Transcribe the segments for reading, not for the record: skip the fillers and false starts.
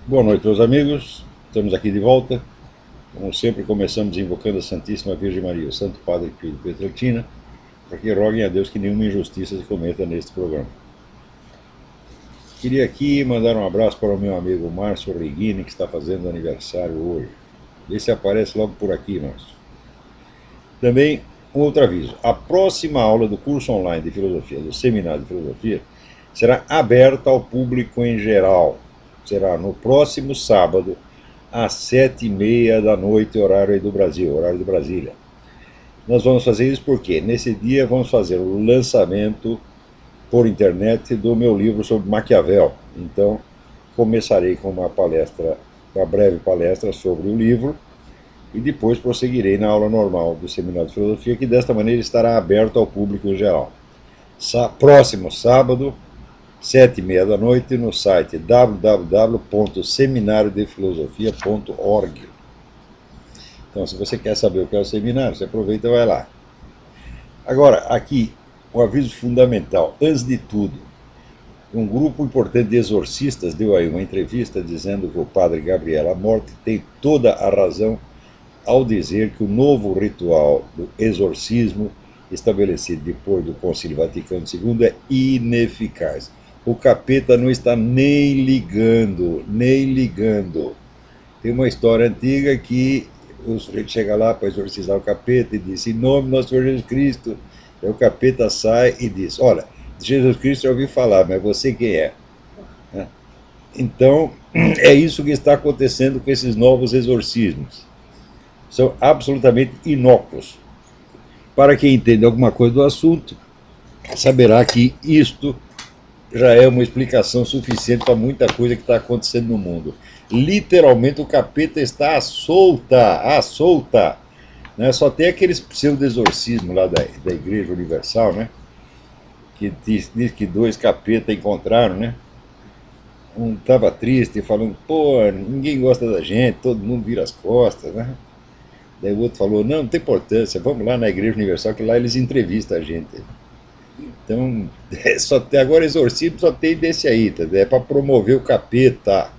Boa noite, meus amigos. Estamos aqui de volta. Como sempre, começamos invocando a Santíssima Virgem Maria, o Santo Padre Pio de Pietrelcina, para que roguem a Deus que nenhuma injustiça se cometa neste programa. Queria aqui mandar um abraço para o meu amigo Márcio Reguini, que está fazendo aniversário hoje. Vê se aparece logo por aqui, Márcio. Também, um outro aviso. A próxima aula do curso online de filosofia, do seminário de filosofia, será aberta ao público em geral. Será no próximo sábado, às 7h30 da noite, horário aí do Brasil, horário de Brasília. Nós vamos fazer isso porque nesse dia vamos fazer o lançamento por internet do meu livro sobre Maquiavel. Então, começarei com uma palestra, uma breve palestra sobre o livro, e depois prosseguirei na aula normal do Seminário de Filosofia, que desta maneira estará aberto ao público em geral. Próximo sábado, 7h30 da noite, no site www.seminariodefilosofia.org. Então, se você quer saber o que é o seminário, você aproveita e vai lá. Agora, aqui, um aviso fundamental. Antes de tudo, um grupo importante de exorcistas deu aí uma entrevista dizendo que o padre Gabriel Amorth tem toda a razão ao dizer que o novo ritual do exorcismo estabelecido depois do Concílio Vaticano II é ineficaz. O capeta não está nem ligando, nem ligando. Tem uma história antiga que o sujeito chega lá para exorcizar o capeta e diz: em nome do nosso Senhor Jesus Cristo. Aí o capeta sai e diz: olha, Jesus Cristo eu ouvi falar, mas você quem é? Então, é isso que está acontecendo com esses novos exorcismos. São absolutamente inócuos. Para quem entende alguma coisa do assunto, saberá que isto já é uma explicação suficiente para muita coisa que está acontecendo no mundo. Literalmente o capeta está à solta, à solta. Né? Só tem aqueles pseudo-exorcismos lá da Igreja Universal, né? Que diz que dois capetas encontraram, né? Um estava triste, falando: pô, ninguém gosta da gente, todo mundo vira as costas, né? Daí o outro falou: não tem importância, vamos lá na Igreja Universal, que lá eles entrevistam a gente. Então, agora exorcismo só tem desse aí, tá? É para promover o capeta.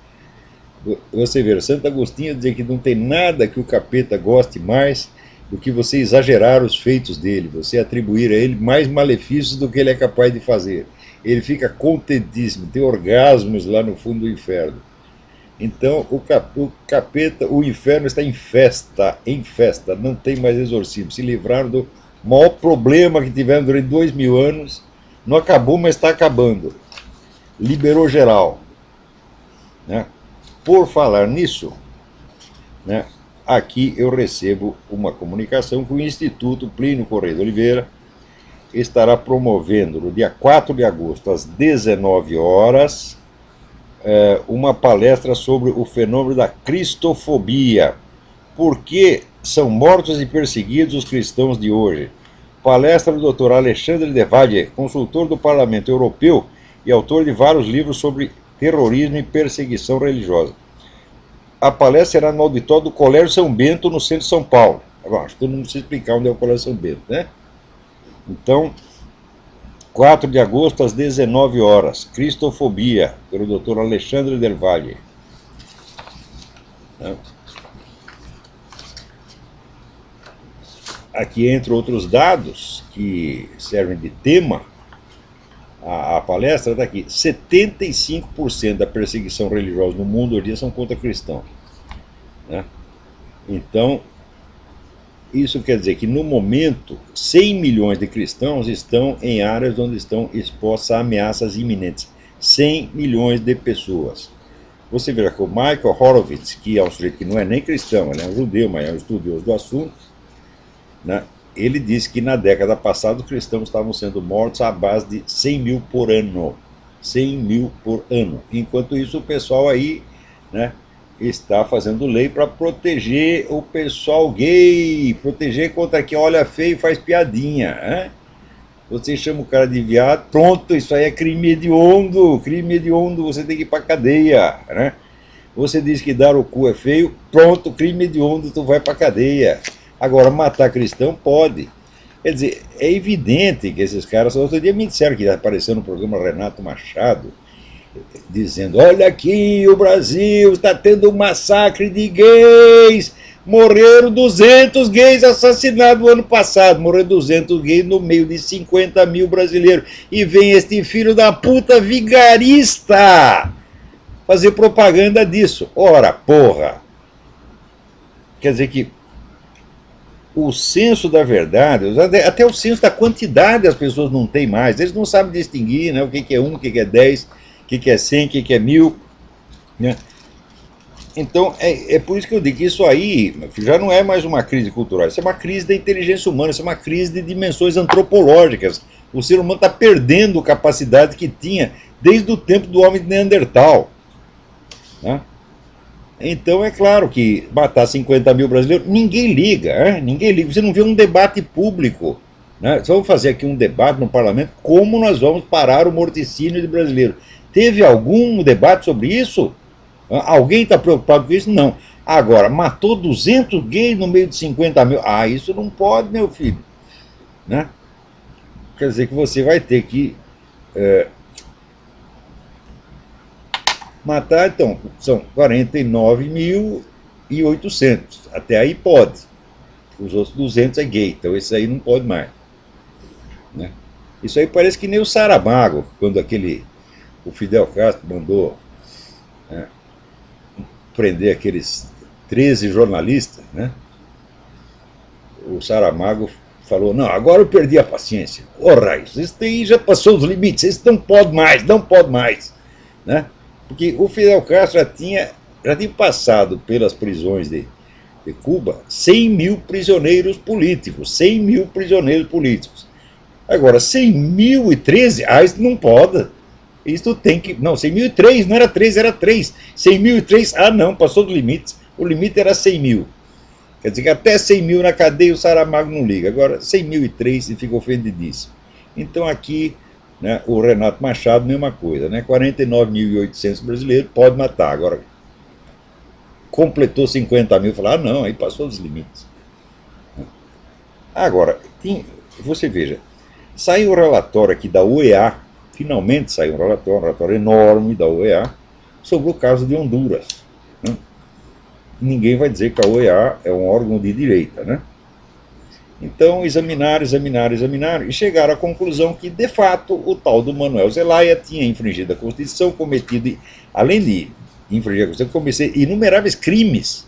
Você vê, Santo Agostinho diz que não tem nada que o capeta goste mais do que você exagerar os feitos dele, você atribuir a ele mais malefícios do que ele é capaz de fazer. Ele fica contentíssimo, tem orgasmos lá no fundo do inferno. Então, o capeta, o inferno está em festa, não tem mais exorcismo. Se livraram do maior problema que tiveram durante 2000 anos, não acabou, mas está acabando. Liberou geral. Né? Por falar nisso, né, aqui eu recebo uma comunicação que o Instituto Plínio Correia de Oliveira estará promovendo no dia 4 de agosto, às 19 horas, uma palestra sobre o fenômeno da cristofobia. Por que são mortos e perseguidos os cristãos de hoje? Palestra do Dr. Alexandre de Valle, consultor do Parlamento Europeu e autor de vários livros sobre terrorismo e perseguição religiosa. A palestra será no auditório do Colégio São Bento, no centro de São Paulo. Agora, acho que todo mundo precisa explicar onde é o Colégio São Bento, né? Então, 4 de agosto, às 19 horas, Cristofobia, pelo Dr. Alexandre Del Valle. Aqui, entre outros dados que servem de tema, a palestra está aqui: 75% da perseguição religiosa no mundo hoje em dia são contra cristãos. Né? Então, isso quer dizer que, no momento, 100 milhões de cristãos estão em áreas onde estão expostas a ameaças iminentes. 100 milhões de pessoas. Você verá que o Michael Horowitz, que é um sujeito que não é nem cristão, ele é um judeu, mas é um estudioso do assunto, né? Ele disse que na década passada os cristãos estavam sendo mortos à base de 100 mil por ano. 100 mil por ano. Enquanto isso, o pessoal aí, né, está fazendo lei para proteger o pessoal gay, proteger contra quem olha feio e faz piadinha. Né? Você chama o cara de viado, pronto, isso aí é crime hediondo, você tem que ir para cadeia. Né? Você diz que dar o cu é feio, pronto, crime hediondo, tu vai para cadeia. Agora, matar cristão pode. Quer dizer, é evidente que esses caras... Outro dia me disseram que apareceu no programa Renato Machado dizendo: olha aqui, o Brasil está tendo um massacre de gays, morreram 200 gays assassinados no ano passado, morreram 200 gays no meio de 50 mil brasileiros, e vem este filho da puta vigarista fazer propaganda disso. Ora, porra! Quer dizer que o senso da verdade, até o senso da quantidade as pessoas não têm mais, eles não sabem distinguir, né, o que é 1, o que é 10, o que é 100, o que é 1000, né? Então, é por isso que eu digo que isso aí já não é mais uma crise cultural, isso é uma crise da inteligência humana, isso é uma crise de dimensões antropológicas. O ser humano está perdendo a capacidade que tinha desde o tempo do homem de Neandertal, né? Então é claro que matar 50 mil brasileiros, ninguém liga, ninguém liga. Você não vê um debate público, né? Vamos fazer aqui um debate no parlamento, como nós vamos parar o morticínio de brasileiros. Teve algum debate sobre isso? Alguém está preocupado com isso? Não. Agora, matou 200 gays no meio de 50 mil. Ah, isso não pode, meu filho, né? Quer dizer que você vai ter que matar, então, são 49.800. Até aí pode. Os outros 200 é gay, então esse aí não pode mais, né? Isso aí parece que nem o Saramago, quando o Fidel Castro mandou, né, prender aqueles 13 jornalistas, né? O Saramago falou: não, agora eu perdi a paciência. Ora, isso aí já passou os limites, isso não pode mais, não pode mais, né? Porque o Fidel Castro já tinha passado pelas prisões de Cuba 100 mil prisioneiros políticos. 100 mil prisioneiros políticos. Agora, 100.013, isso não pode. Isso tem que. Não, 100.003, não era 3, era 3. 100.003, não, passou do limite. O limite era 100 mil. Quer dizer que até 100 mil na cadeia o Saramago não liga. Agora, 100.003 e fica ofendidíssimo. Então aqui, né, o Renato Machado, mesma coisa, né? 49.800 brasileiros, pode matar. Agora, completou 50 mil, falar: não, aí passou dos limites. Agora, você veja, saiu um relatório aqui da OEA, finalmente saiu um relatório enorme da OEA, sobre o caso de Honduras, né? Ninguém vai dizer que a OEA é um órgão de direita, né? Então, examinaram e chegaram à conclusão que, de fato, o tal do Manuel Zelaya tinha infringido a Constituição, cometido, além de infringir a Constituição, cometeu inumeráveis crimes,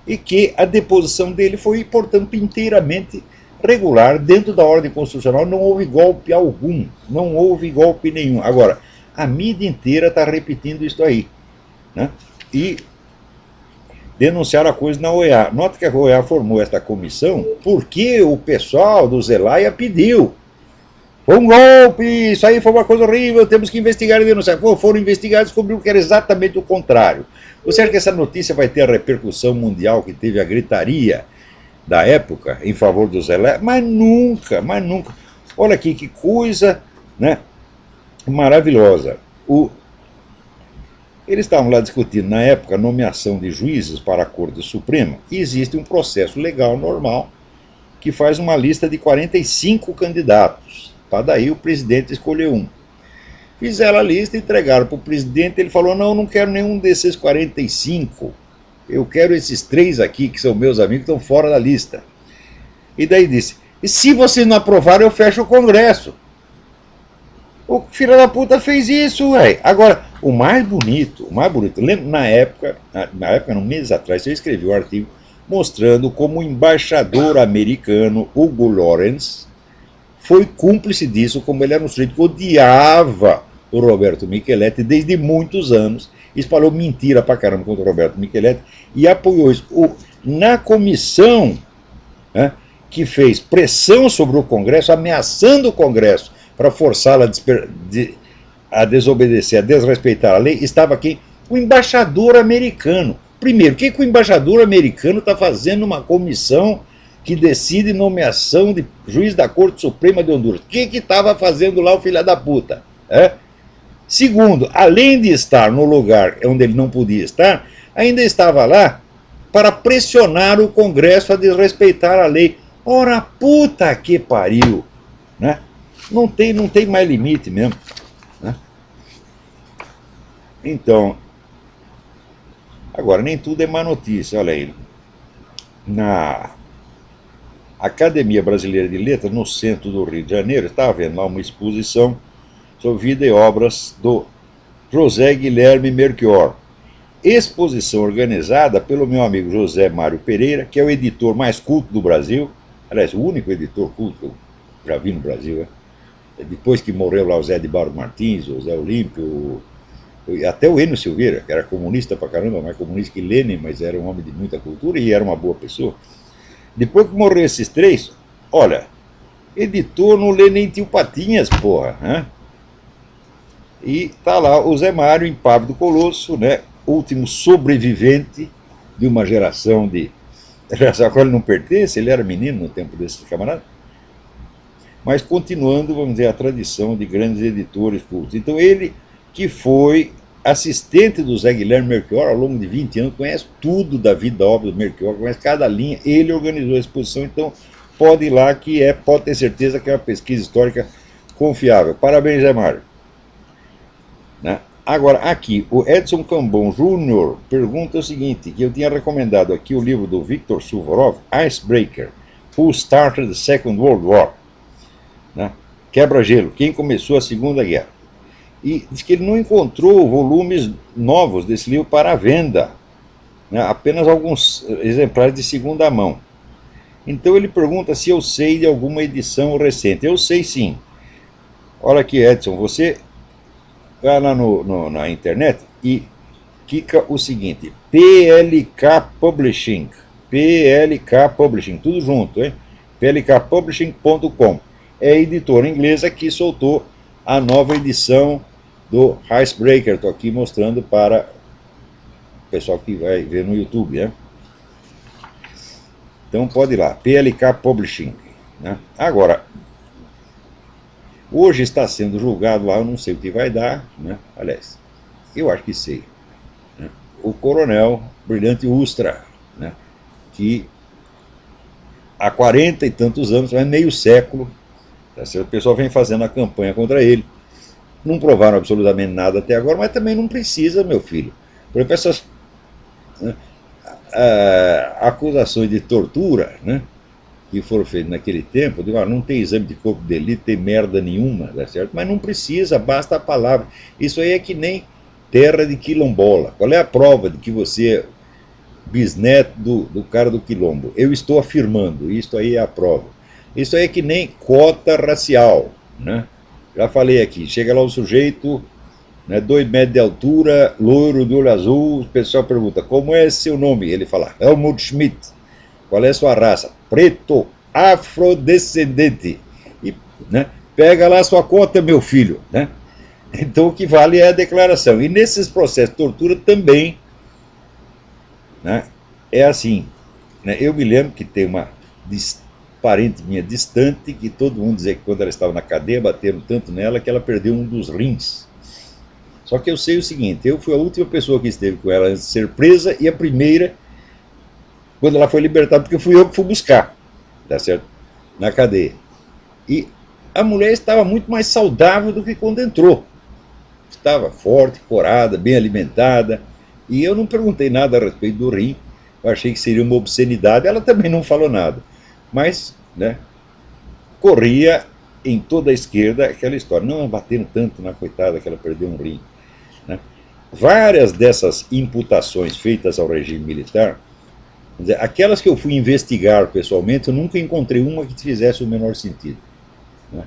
e que a deposição dele foi, portanto, inteiramente regular, dentro da ordem constitucional. Não houve golpe algum, não houve golpe nenhum. Agora, a mídia inteira está repetindo isso aí, né? E denunciaram a coisa na OEA. Nota que a OEA formou esta comissão porque o pessoal do Zelaya pediu. Foi um golpe, isso aí foi uma coisa horrível, temos que investigar e denunciar. Foram investigados e descobriram que era exatamente o contrário. Você acha que essa notícia vai ter a repercussão mundial que teve a gritaria da época em favor do Zelaya? Mas nunca, mas nunca. Olha aqui que coisa, né, maravilhosa. Eles estavam lá discutindo, na época, a nomeação de juízes para a Corte Suprema, e existe um processo legal normal que faz uma lista de 45 candidatos, para daí o presidente escolher um. Fizeram a lista, entregaram para o presidente, ele falou: não, não quero nenhum desses 45, eu quero esses 3 aqui, que são meus amigos, que estão fora da lista. E daí disse: e se vocês não aprovarem, eu fecho o Congresso. O filho da puta fez isso, ué. Agora, o mais bonito, lembra, na época, não, meses atrás, eu escrevi um artigo mostrando como o embaixador americano, Hugo Lawrence, foi cúmplice disso, como ele era um sujeito que odiava o Roberto Micheletti desde muitos anos, espalhou mentira pra caramba contra o Roberto Micheletti e apoiou isso. Na comissão, né, que fez pressão sobre o Congresso, ameaçando o Congresso para forçá-lo a desobedecer, a desrespeitar a lei, estava quem? O embaixador americano. Primeiro, o que o embaixador americano está fazendo numa comissão que decide nomeação de juiz da Corte Suprema de Honduras? O que estava fazendo lá o filho da puta? Segundo, além de estar no lugar onde ele não podia estar, ainda estava lá para pressionar o Congresso a desrespeitar a lei. Ora, puta que pariu, né? Não tem mais limite mesmo, né? Então, agora, nem tudo é má notícia. Olha aí, na Academia Brasileira de Letras, no centro do Rio de Janeiro, estava vendo lá uma exposição sobre vida e obras do José Guilherme Melchior. Exposição organizada pelo meu amigo José Mário Pereira, que é o editor mais culto do Brasil, aliás, o único editor culto que eu já vi no Brasil. Depois que morreu lá o Zé de Barros Martins, o Zé Olímpio, até o Enio Silveira, que era comunista pra caramba, mais comunista que Lenin, mas era um homem de muita cultura e era uma boa pessoa. Depois que morreu esses três, olha, editor não lê nem Tio Patinhas, porra, né? E tá lá o Zé Mário, impávido colosso, né? Último sobrevivente de uma geração de... a qual ele não pertence, ele era menino no tempo desses camaradas, mas continuando, vamos dizer, a tradição de grandes editores cultos. Então ele, que foi assistente do Zé Guilherme Melchior ao longo de 20 anos, conhece tudo da vida, da obra do Melchior, conhece cada linha, ele organizou a exposição, então pode ir lá que pode ter certeza que é uma pesquisa histórica confiável. Parabéns, Zé Mário. Né? Agora, aqui, o Edson Cambon Júnior pergunta o seguinte, que eu tinha recomendado aqui o livro do Viktor Suvorov, Icebreaker, Who Started the Second World War? Né? Quebra-gelo, quem começou a Segunda Guerra. E diz que ele não encontrou volumes novos desse livro para venda, né? Apenas alguns exemplares de segunda mão. Então ele pergunta se eu sei de alguma edição recente. Eu sei sim. Olha aqui, Edson, você vai lá na internet e clica o seguinte, PLK Publishing, tudo junto, hein? plkpublishing.com. É a editora inglesa que soltou a nova edição do Icebreaker. Estou aqui mostrando para o pessoal que vai ver no YouTube, né? Então pode ir lá, PLK Publishing. Né? Agora, hoje está sendo julgado lá, eu não sei o que vai dar, né? Aliás, eu acho que sei. Né? O coronel Brilhante Ustra, né? Que há 40 e tantos anos, meio século, tá certo? O pessoal vem fazendo a campanha contra ele. Não provaram absolutamente nada até agora, mas também não precisa, meu filho. Por exemplo, essas, né, acusações de tortura, né, que foram feitas naquele tempo, digo, não tem exame de corpo de delito, tem merda nenhuma, tá certo? Mas não precisa, basta a palavra. Isso aí é que nem terra de quilombola. Qual é a prova de que você é bisneto do cara do quilombo? Eu estou afirmando, isso aí é a prova. Isso aí é que nem cota racial, né? Já falei aqui, chega lá o sujeito, né, 2 metros de altura, loiro, de olho azul, o pessoal pergunta, como é seu nome? Ele fala, Helmut Schmidt. Qual é a sua raça? Preto, afrodescendente. E, né, pega lá a sua conta, meu filho. Né? Então o que vale é a declaração. E nesses processos de tortura também, né, é assim. Né, eu me lembro que tem uma parente minha distante, que todo mundo dizia que quando ela estava na cadeia, bateram tanto nela que ela perdeu um dos rins. Só que eu sei o seguinte, eu fui a última pessoa que esteve com ela antes de ser presa e a primeira quando ela foi libertada, porque fui eu que fui buscar, tá certo? Na cadeia. E a mulher estava muito mais saudável do que quando entrou. Estava forte, corada, bem alimentada, e eu não perguntei nada a respeito do rim, eu achei que seria uma obscenidade, ela também não falou nada. Mas, né, corria em toda a esquerda aquela história. Não bateram tanto na coitada que ela perdeu um rim. Né? Várias dessas imputações feitas ao regime militar, dizer, aquelas que eu fui investigar pessoalmente, eu nunca encontrei uma que fizesse o menor sentido. Né?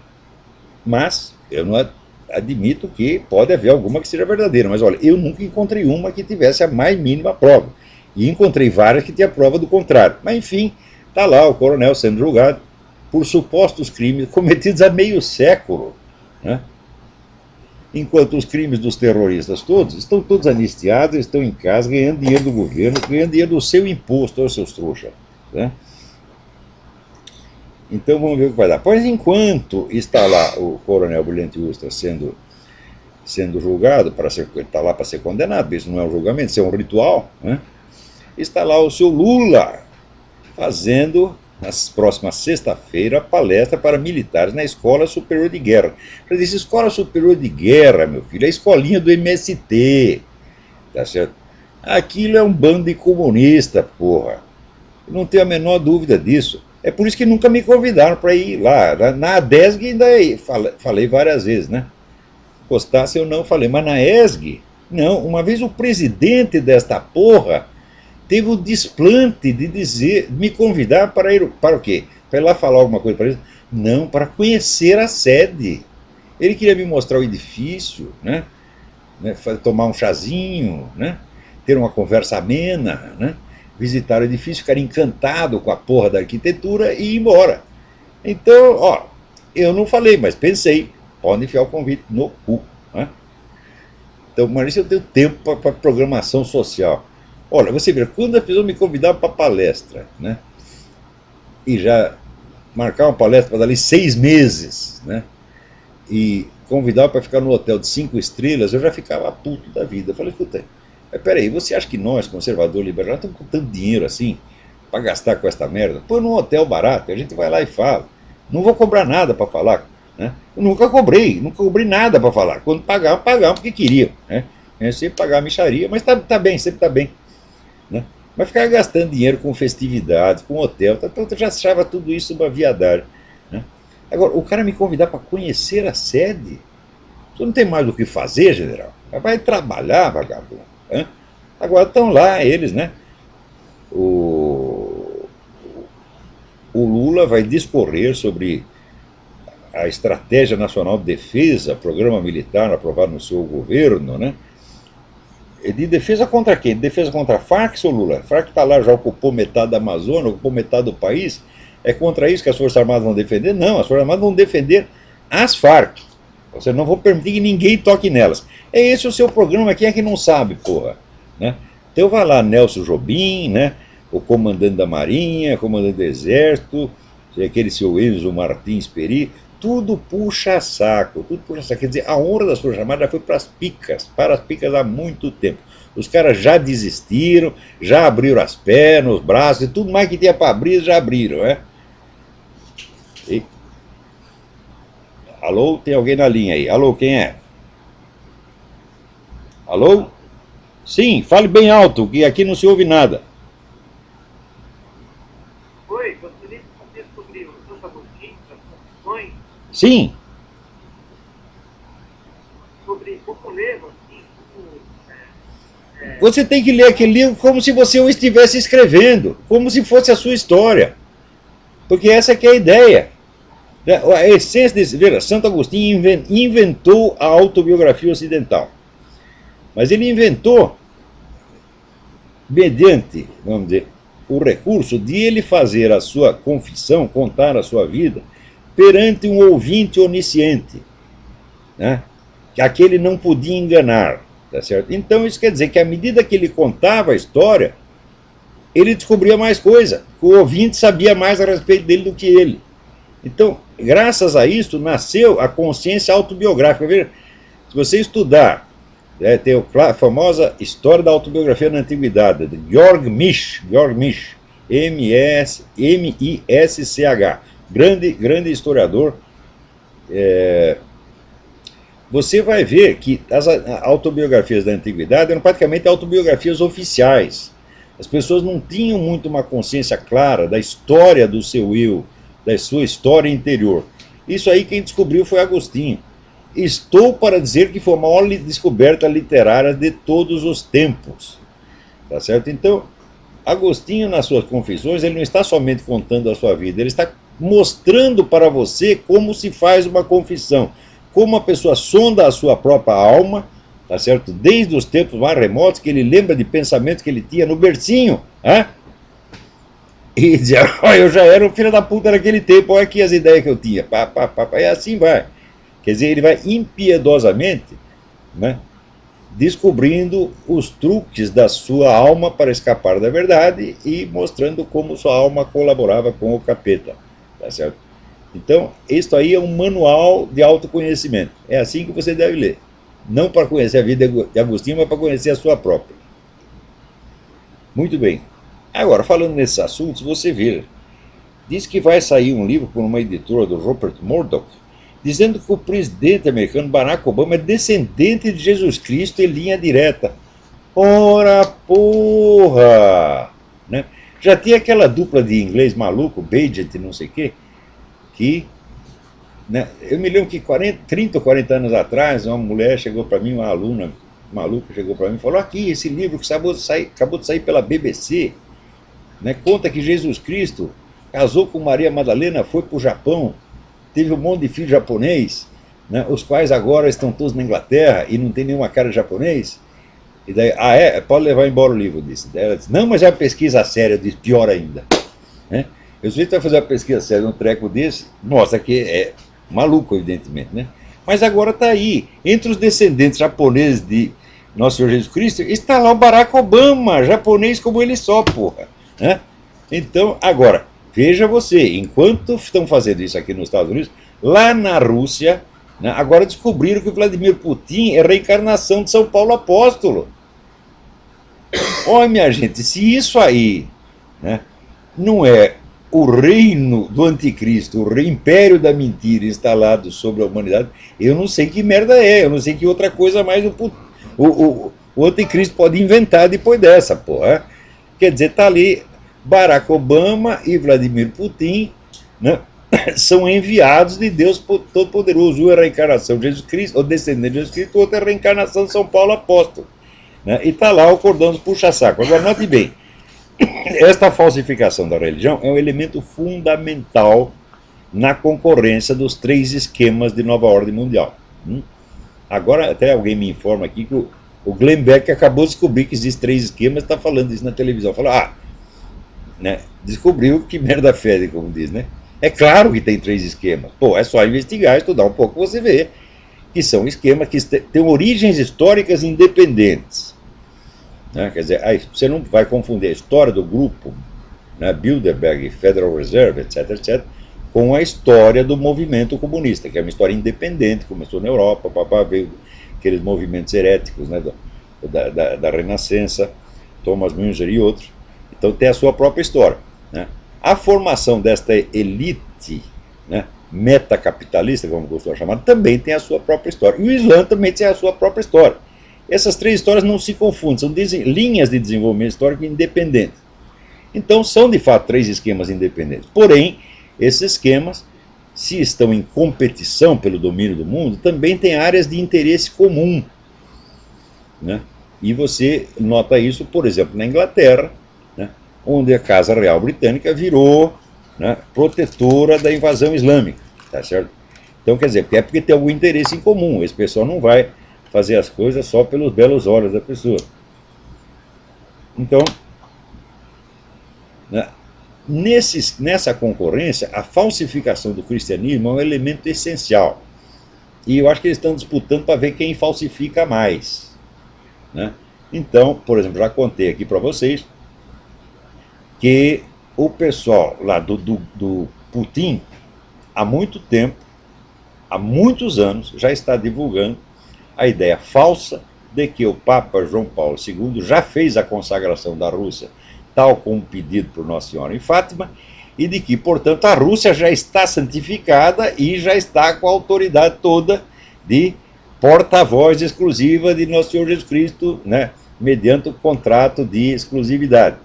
Mas eu não admito que pode haver alguma que seja verdadeira. Mas olha, eu nunca encontrei uma que tivesse a mais mínima prova. E encontrei várias que tinham prova do contrário. Mas enfim, está lá o coronel sendo julgado por supostos crimes cometidos há meio século, né? Enquanto os crimes dos terroristas todos estão todos anistiados, estão em casa, ganhando dinheiro do governo, ganhando dinheiro do seu imposto, aos seus trouxas. Né? Então vamos ver o que vai dar. Pois enquanto está lá o coronel Brilhante Ustra sendo julgado, ele está lá para ser condenado, isso não é um julgamento, isso é um ritual, né? Está lá o seu Lula fazendo, na próxima sexta-feira, palestra para militares na Escola Superior de Guerra. Eu disse, Escola Superior de Guerra, meu filho, é a escolinha do MST. tá certo? Aquilo é um bando de comunista, porra. Não tenho a menor dúvida disso. É por isso que nunca me convidaram para ir lá. Na ADESG ainda falei várias vezes, né? Gostasse eu não falei, mas na ESG, não. Uma vez o presidente desta porra teve o desplante de dizer, me convidar para ir, para o quê? Para ir lá falar alguma coisa para eles? Não, para conhecer a sede. Ele queria me mostrar o edifício, né? Tomar um chazinho, né? Ter uma conversa amena, né? Visitar o edifício, ficar encantado com a porra da arquitetura e ir embora. Então, ó, eu não falei, mas pensei, pode enfiar o convite no cu, né? Então, Maurício, eu tenho tempo para programação social. Olha, você vê, quando a pessoa me convidava para palestra, né? E já marcar uma palestra para dali 6 meses, né? E convidava para ficar no hotel de 5 estrelas, eu já ficava puto da vida. Eu falei, puta, mas peraí, você acha que nós, conservador liberal, estamos com tanto dinheiro assim para gastar com esta merda? Põe num hotel barato, a gente vai lá e fala. Não vou cobrar nada para falar, né? Eu nunca cobrei nada para falar. Quando pagavam, pagavam porque queriam, né? Eu sempre pagar a mixaria, mas tá bem, sempre tá bem, né? Mas ficar gastando dinheiro com festividades, com hotel, eu já achava tudo isso uma viadagem, né? Agora, o cara me convidar para conhecer a sede, você não tem mais o que fazer, general? Vai trabalhar, vagabundo, né? Agora estão lá eles, né? O, o Lula vai discorrer sobre a Estratégia Nacional de Defesa, programa militar aprovado no seu governo, né? De defesa contra quem? De defesa contra a Farc, seu Lula? A Farc está lá, já ocupou metade da Amazônia, ocupou metade do país. É contra isso que as Forças Armadas vão defender? Não, as Forças Armadas vão defender as Farc. Você não vão permitir que ninguém toque nelas. É esse o seu programa, quem é que não sabe, porra? Né? Então vai lá, Nelson Jobim, né? O comandante da Marinha, comandante do Exército, aquele seu Enzo Martins Peri, tudo puxa saco, tudo puxa saco. Quer dizer, a honra das Forças Armadas já foi para as picas há muito tempo. Os caras já desistiram, já abriram as pernas, os braços, e tudo mais que tinha para abrir, já abriram, né? E... Alô, tem alguém na linha aí? Alô, quem é? Alô? Sim, fale bem alto, que aqui não se ouve nada. Oi, gostaria de saber sobre o Santo Agostinho, as confissões, Sim. sobre como ler, assim, Você tem que ler aquele livro como se você o estivesse escrevendo, como se fosse a sua história. Porque essa que é a ideia. A essência desse... Veja, Santo Agostinho inventou a autobiografia ocidental. Mas ele inventou mediante, vamos dizer, o recurso de ele fazer a sua confissão, contar a sua vida, perante um ouvinte onisciente, né? Que aquele não podia enganar, tá certo? Então isso quer dizer que à medida que ele contava a história, ele descobria mais coisa, o ouvinte sabia mais a respeito dele do que ele. Então, graças a isso, nasceu a consciência autobiográfica. Se você estudar, tem a famosa História da Autobiografia na Antiguidade, de Georg Misch, M-I-S-C-H, grande historiador. Você vai ver que as autobiografias da Antiguidade eram praticamente autobiografias oficiais. As pessoas não tinham muito uma consciência clara da história do seu eu, da sua história interior. Isso aí quem descobriu foi Agostinho. Estou para dizer que foi a maior descoberta literária de todos os tempos. Tá certo? Então, Agostinho, nas suas confissões, ele não está somente contando a sua vida, ele está mostrando para você como se faz uma confissão, como a pessoa sonda a sua própria alma, tá certo? Desde os tempos mais remotos, que ele lembra de pensamentos que ele tinha no bercinho, né? E dizia, eu já era um filho da puta naquele tempo, olha aqui as ideias que eu tinha, e assim vai. Quer dizer, ele vai impiedosamente, né, descobrindo os truques da sua alma para escapar da verdade e mostrando como sua alma colaborava com o capeta, tá certo? Então, isso aí é um manual de autoconhecimento. É assim que você deve ler. Não para conhecer a vida de Agostinho, mas para conhecer a sua própria. Muito bem. Agora, falando nesses assuntos, você vê, diz que vai sair um livro por uma editora do Rupert Murdoch, dizendo que o presidente americano Barack Obama é descendente de Jesus Cristo em linha direta. Ora, porra! Né? Já tinha aquela dupla de inglês maluco, Baget e não sei o quê, que, né, eu me lembro que 30 ou 40 anos atrás, uma mulher chegou para mim, uma aluna maluca chegou para mim e falou: aqui, esse livro que acabou de sair pela BBC, né, conta que Jesus Cristo casou com Maria Madalena, foi para o Japão, teve um monte de filho japonês, né, os quais agora estão todos na Inglaterra e não tem nenhuma cara de japonês. E daí, pode levar embora o livro, disse. Daí ela disse: não, mas é uma pesquisa séria. Eu disse: pior ainda. Né? Eu sei que vai fazer uma pesquisa séria num treco desse, mostra que é maluco, evidentemente, né? Mas agora está aí, entre os descendentes japoneses de Nosso Senhor Jesus Cristo, está lá o Barack Obama, japonês como ele só, porra. Né? Então, agora, veja você, enquanto estão fazendo isso aqui nos Estados Unidos, lá na Rússia, né, agora descobriram que o Vladimir Putin é reencarnação de São Paulo Apóstolo. Olha, minha gente, se isso aí, né, não é o reino do anticristo, o império da mentira instalado sobre a humanidade, eu não sei que merda é, eu não sei que outra coisa mais o anticristo pode inventar depois dessa, porra. Quer dizer, tá ali Barack Obama e Vladimir Putin, né, são enviados de Deus Todo-Poderoso. Um é a reencarnação de Jesus Cristo, ou descendente de Jesus Cristo, o outro é a reencarnação de São Paulo Apóstolo. Né, e tá lá o cordão dos puxa-saco. Agora, note bem, esta falsificação da religião é um elemento fundamental na concorrência dos três esquemas de nova ordem mundial. Agora, até alguém me informa aqui que o Glenn Beck acabou de descobrir que existem três esquemas, está falando isso na televisão. Falou: né, descobriu que merda fede, como diz, né? É claro que tem três esquemas. Pô, é só investigar, estudar um pouco, você vê que são esquemas que têm origens históricas independentes. Né? Quer dizer, aí você não vai confundir a história do grupo, né, Bilderberg, Federal Reserve, etc., etc., com a história do movimento comunista, que é uma história independente, começou na Europa, veio aqueles movimentos heréticos, né, da Renascença, Thomas Müntzer e outros. Então tem a sua própria história. Né? A formação desta elite, né, metacapitalista, como gostou de chamar, também tem a sua própria história. E o Islã também tem a sua própria história. Essas três histórias não se confundem, são linhas de desenvolvimento histórico independentes. Então são de fato três esquemas independentes. Porém, esses esquemas, se estão em competição pelo domínio do mundo, também têm áreas de interesse comum. Né? E você nota isso, por exemplo, na Inglaterra, né, onde a Casa Real Britânica virou, né, protetora da invasão islâmica. Tá certo? Então, quer dizer, é porque tem algum interesse em comum. Esse pessoal não vai fazer as coisas só pelos belos olhos da pessoa. Então, né, nessa concorrência, a falsificação do cristianismo é um elemento essencial. E eu acho que eles estão disputando para ver quem falsifica mais. Né? Então, por exemplo, já contei aqui para vocês que o pessoal lá do Putin, há muito tempo, há muitos anos, já está divulgando a ideia falsa de que o Papa João Paulo II já fez a consagração da Rússia, tal como pedido por Nossa Senhora em Fátima, e de que, portanto, a Rússia já está santificada e já está com a autoridade toda de porta-voz exclusiva de Nosso Senhor Jesus Cristo, né, mediante o contrato de exclusividade.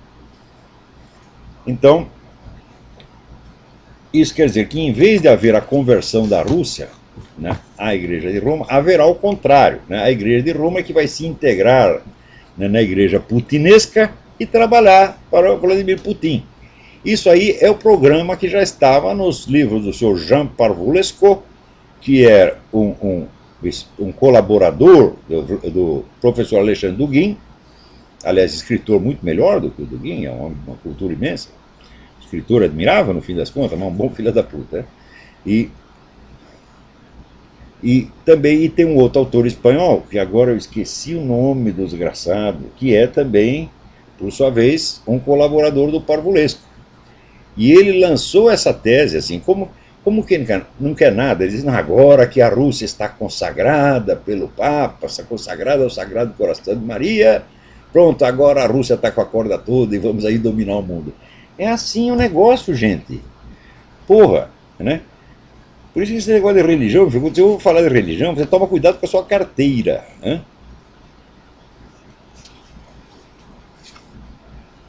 Então, isso quer dizer que, em vez de haver a conversão da Rússia, né, à Igreja de Roma, haverá o contrário. Né, a Igreja de Roma é que vai se integrar, né, na Igreja putinesca e trabalhar para o Vladimir Putin. Isso aí é o programa que já estava nos livros do Sr. Jean Parvulescu, que é um colaborador do professor Alexandre Dugin, aliás, escritor muito melhor do que o Dugin, é um homem de uma cultura imensa, escritor admirável no fim das contas, mas um bom filho da puta. Né? E também tem um outro autor espanhol, que agora eu esqueci o nome do desgraçado, que é também, por sua vez, um colaborador do Parvulescu. E ele lançou essa tese, assim, como quem não quer nada, ele diz: não, agora que a Rússia está consagrada pelo Papa, está consagrada ao Sagrado Coração de Maria, pronto, agora a Rússia está com a corda toda e vamos aí dominar o mundo. É assim o negócio, gente. Porra, né? Por isso que esse negócio de religião, se eu vou falar de religião, você toma cuidado com a sua carteira. Né?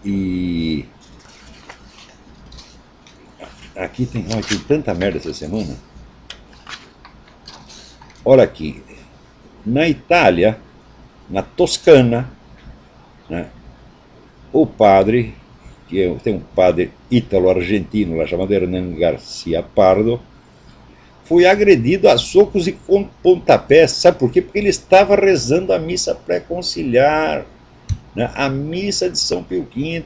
E aqui tem tanta merda essa semana. Olha aqui, na Itália, na Toscana, né, o padre, tem um padre ítalo-argentino lá chamado Hernán Garcia Pardo, foi agredido a socos e pontapés. Sabe por quê? Porque ele estava rezando a missa pré-conciliar, né, a missa de São Pio V.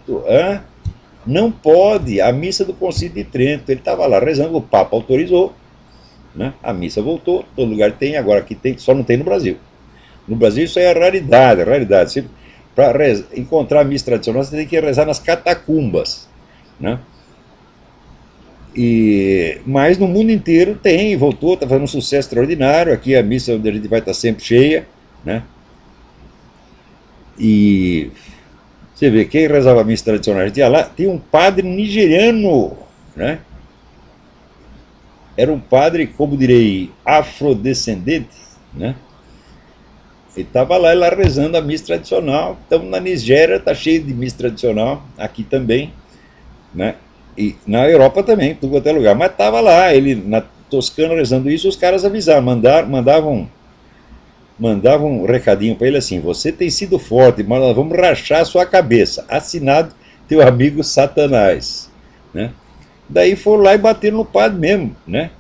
Não pode, a missa do Concílio de Trento. Ele estava lá rezando, o Papa autorizou, né, a missa voltou, todo lugar tem, agora aqui tem, só não tem no Brasil. No Brasil isso é raridade, raridade. Para encontrar a missa tradicional, você tem que rezar nas catacumbas, né? Mas no mundo inteiro tem, voltou, está fazendo um sucesso extraordinário. Aqui a missa onde a gente vai estar sempre cheia, né? E você vê, quem rezava a missa tradicional, a gente ia lá, tinha um padre nigeriano, né? Era um padre, como direi, afrodescendente, né? Ele estava lá rezando a missa tradicional. Então na Nigéria está cheio de missa tradicional, aqui também, né? E na Europa também, tudo quanto é lugar. Mas estava lá, ele na Toscana rezando isso, os caras avisaram, mandavam um recadinho para ele assim: você tem sido forte, mas nós vamos rachar a sua cabeça. Assinado teu amigo Satanás, né? Daí foram lá e bateram no padre mesmo, né?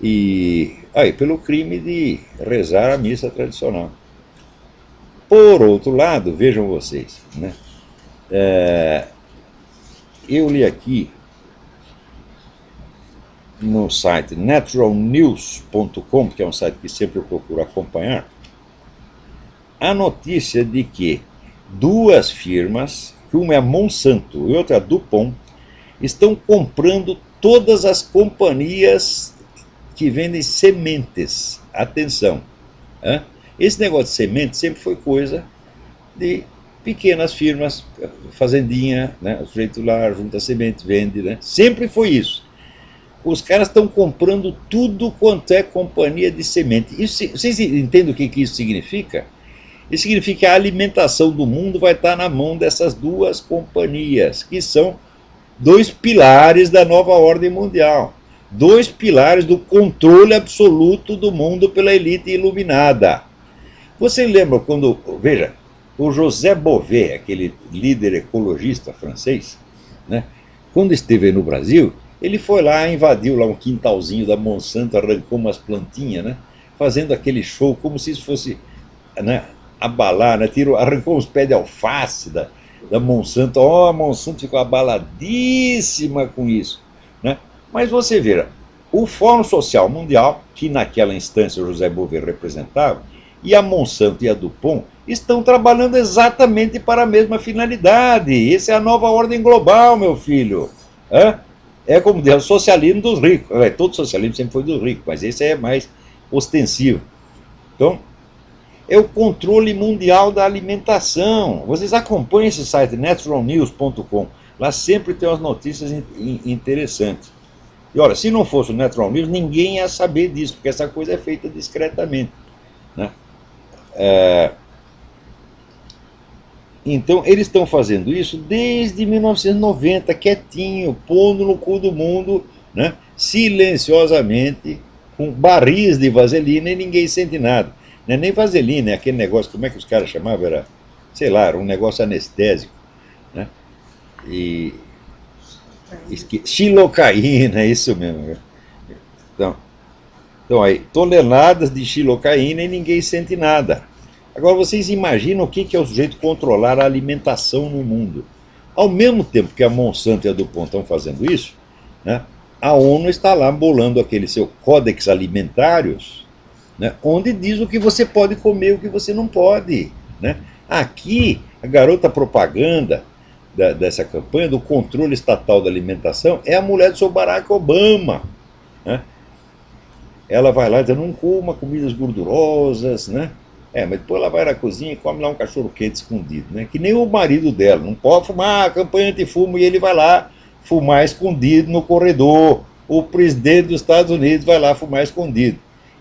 E aí, pelo crime de rezar a missa tradicional. Por outro lado, vejam vocês, né? Eu li aqui no site naturalnews.com, que é um site que sempre eu procuro acompanhar, a notícia de que duas firmas, uma é a Monsanto e outra é a DuPont, estão comprando todas as companhias que vendem sementes. Atenção, esse negócio de semente sempre foi coisa de pequenas firmas, fazendinha, né? O sujeito lá junta semente, vende, né? Sempre foi isso. Os caras estão comprando tudo quanto é companhia de semente. Isso, vocês entendem o que isso significa? Isso significa que a alimentação do mundo vai estar na mão dessas duas companhias, que são dois pilares da nova ordem mundial. Dois pilares do controle absoluto do mundo pela elite iluminada. Você lembra quando, veja, o José Bové, aquele líder ecologista francês, né, quando esteve no Brasil, ele foi lá, invadiu lá um quintalzinho da Monsanto, arrancou umas plantinhas, né, fazendo aquele show como se isso fosse, né, abalar, né, arrancou uns pés de alface da Monsanto. A Monsanto ficou abaladíssima com isso, né? Mas você vê, o Fórum Social Mundial, que naquela instância o José Bové representava, e a Monsanto e a DuPont estão trabalhando exatamente para a mesma finalidade. Essa é a nova ordem global, meu filho. É como diz, o socialismo dos ricos. Todo socialismo sempre foi dos ricos, mas esse é mais ostensivo. Então, é o controle mundial da alimentação. Vocês acompanhem esse site, naturalnews.com. Lá sempre tem umas notícias interessantes. E olha, se não fosse o Natural News, ninguém ia saber disso, porque essa coisa é feita discretamente, né? Então, eles estão fazendo isso desde 1990, quietinho, pondo no cu do mundo, né, silenciosamente, com barris de vaselina, e ninguém sente nada. Não é nem vaselina, é aquele negócio, como é que os caras chamavam? Era, sei lá, era um negócio anestésico, né? E xilocaína, é isso mesmo. Então aí, toneladas de xilocaína e ninguém sente nada. Agora vocês imaginam o que é o sujeito controlar a alimentação no mundo. Ao mesmo tempo que a Monsanto e a DuPont estão fazendo isso, né, a ONU está lá bolando aquele seu Códex Alimentários, né, onde diz o que você pode comer e o que você não pode, né? Aqui, a garota propaganda dessa campanha do controle estatal da alimentação é a mulher do seu Barack Obama, né? Ela vai lá e diz: não coma comidas gordurosas, né? Mas depois ela vai na cozinha e come lá um cachorro quente escondido, né? Que nem o marido dela, não pode fumar, a campanha anti-fumo, e ele vai lá fumar escondido no corredor. O presidente dos Estados Unidos vai lá fumar escondido.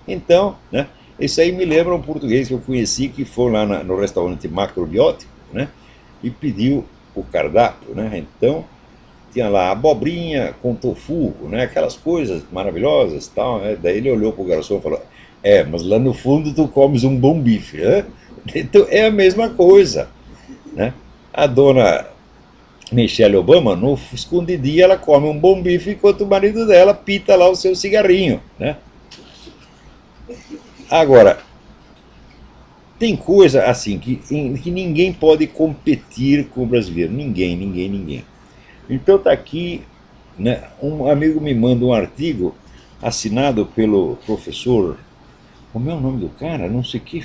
Então, né, isso aí me lembra um português que eu conheci, que foi lá no restaurante macrobiótico, né, e pediu o cardápio, né? Então tinha lá abobrinha com tofu, né? Aquelas coisas maravilhosas, tal, né? Daí ele olhou para o garçom e falou: mas lá no fundo tu comes um bom bife, né? Então é a mesma coisa, né? A dona Michelle Obama, no escondidinho, ela come um bom bife enquanto o marido dela pita lá o seu cigarrinho, né? Agora, tem coisa assim que ninguém pode competir com o brasileiro. Ninguém, ninguém, ninguém. Então tá aqui, né, um amigo me manda um artigo assinado pelo professor. Como é o nome do cara? Não sei que.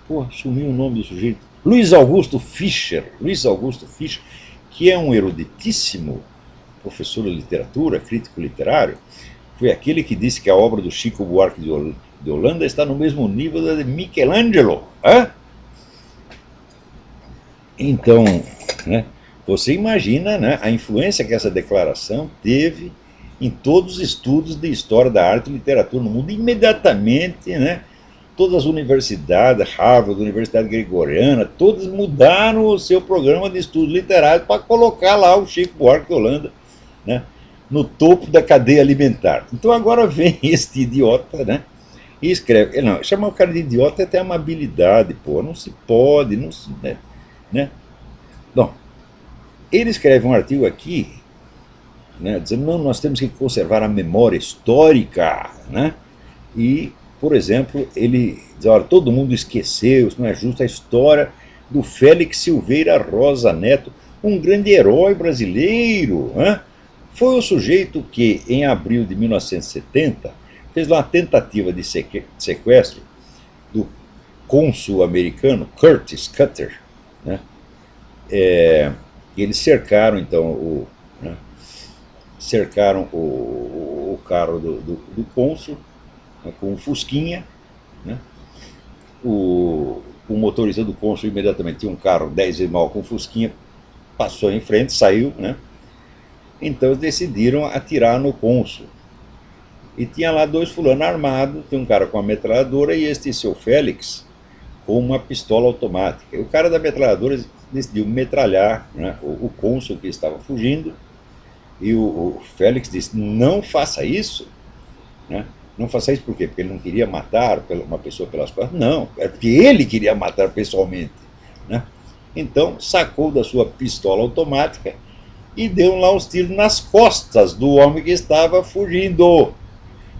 Pô, sumiu o nome do sujeito. Luiz Augusto Fischer. Luiz Augusto Fischer, que é um eruditíssimo professor de literatura, crítico literário. Foi aquele que disse que a obra do Chico Buarque de Holanda está no mesmo nível da de Michelangelo. Hã? Então, né, você imagina, né, a influência que essa declaração teve em todos os estudos de história da arte e literatura no mundo. Imediatamente, né, todas as universidades, Harvard, Universidade Gregoriana, todas mudaram o seu programa de estudo literário para colocar lá o Chico Buarque de Holanda, né, no topo da cadeia alimentar. Então agora vem este idiota, né, e escreve. Não, chamar o cara de idiota é até amabilidade, pô, não se pode, não se, né? Bom, ele escreve um artigo aqui, né, dizendo: não, nós temos que conservar a memória histórica, né? E, por exemplo, ele diz: olha, todo mundo esqueceu, isso não é justo, a história do Félix Silveira Rosa Neto, um grande herói brasileiro, né? Foi o sujeito que, em abril de 1970, fez lá uma tentativa de sequestro do cônsul americano Curtis Cutter, né? Eles cercaram então né, cercaram o carro do cônsul, né, com um fusquinha, né? O motorista do cônsul imediatamente tinha um carro 10 vezes maior com um fusquinha, passou em frente, saiu, né? Então eles decidiram atirar no cônsul. E tinha lá dois fulanos armados, tem um cara com uma metralhadora e este seu Félix com uma pistola automática. E o cara da metralhadora decidiu metralhar, né, o cônsul que estava fugindo, e o Félix disse: não faça isso, né? Não faça isso por quê? Porque ele não queria matar uma pessoa pelas costas? Não, é porque ele queria matar pessoalmente, né? Então sacou da sua pistola automática e deu lá uns tiros nas costas do homem que estava fugindo.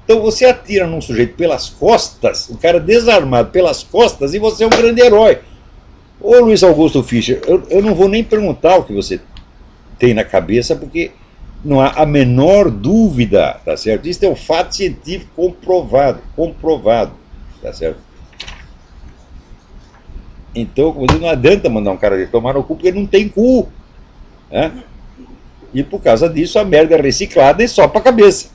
Então você atira num sujeito pelas costas, o cara desarmado pelas costas, e você é um grande herói. Ô Luiz Augusto Fischer, eu não vou nem perguntar o que você tem na cabeça, porque não há a menor dúvida, tá certo? Isso é um fato científico comprovado, tá certo? Então, como diz, não adianta mandar um cara tomar no cu, porque não tem cu, né? E por causa disso a merda é reciclada e só para a cabeça,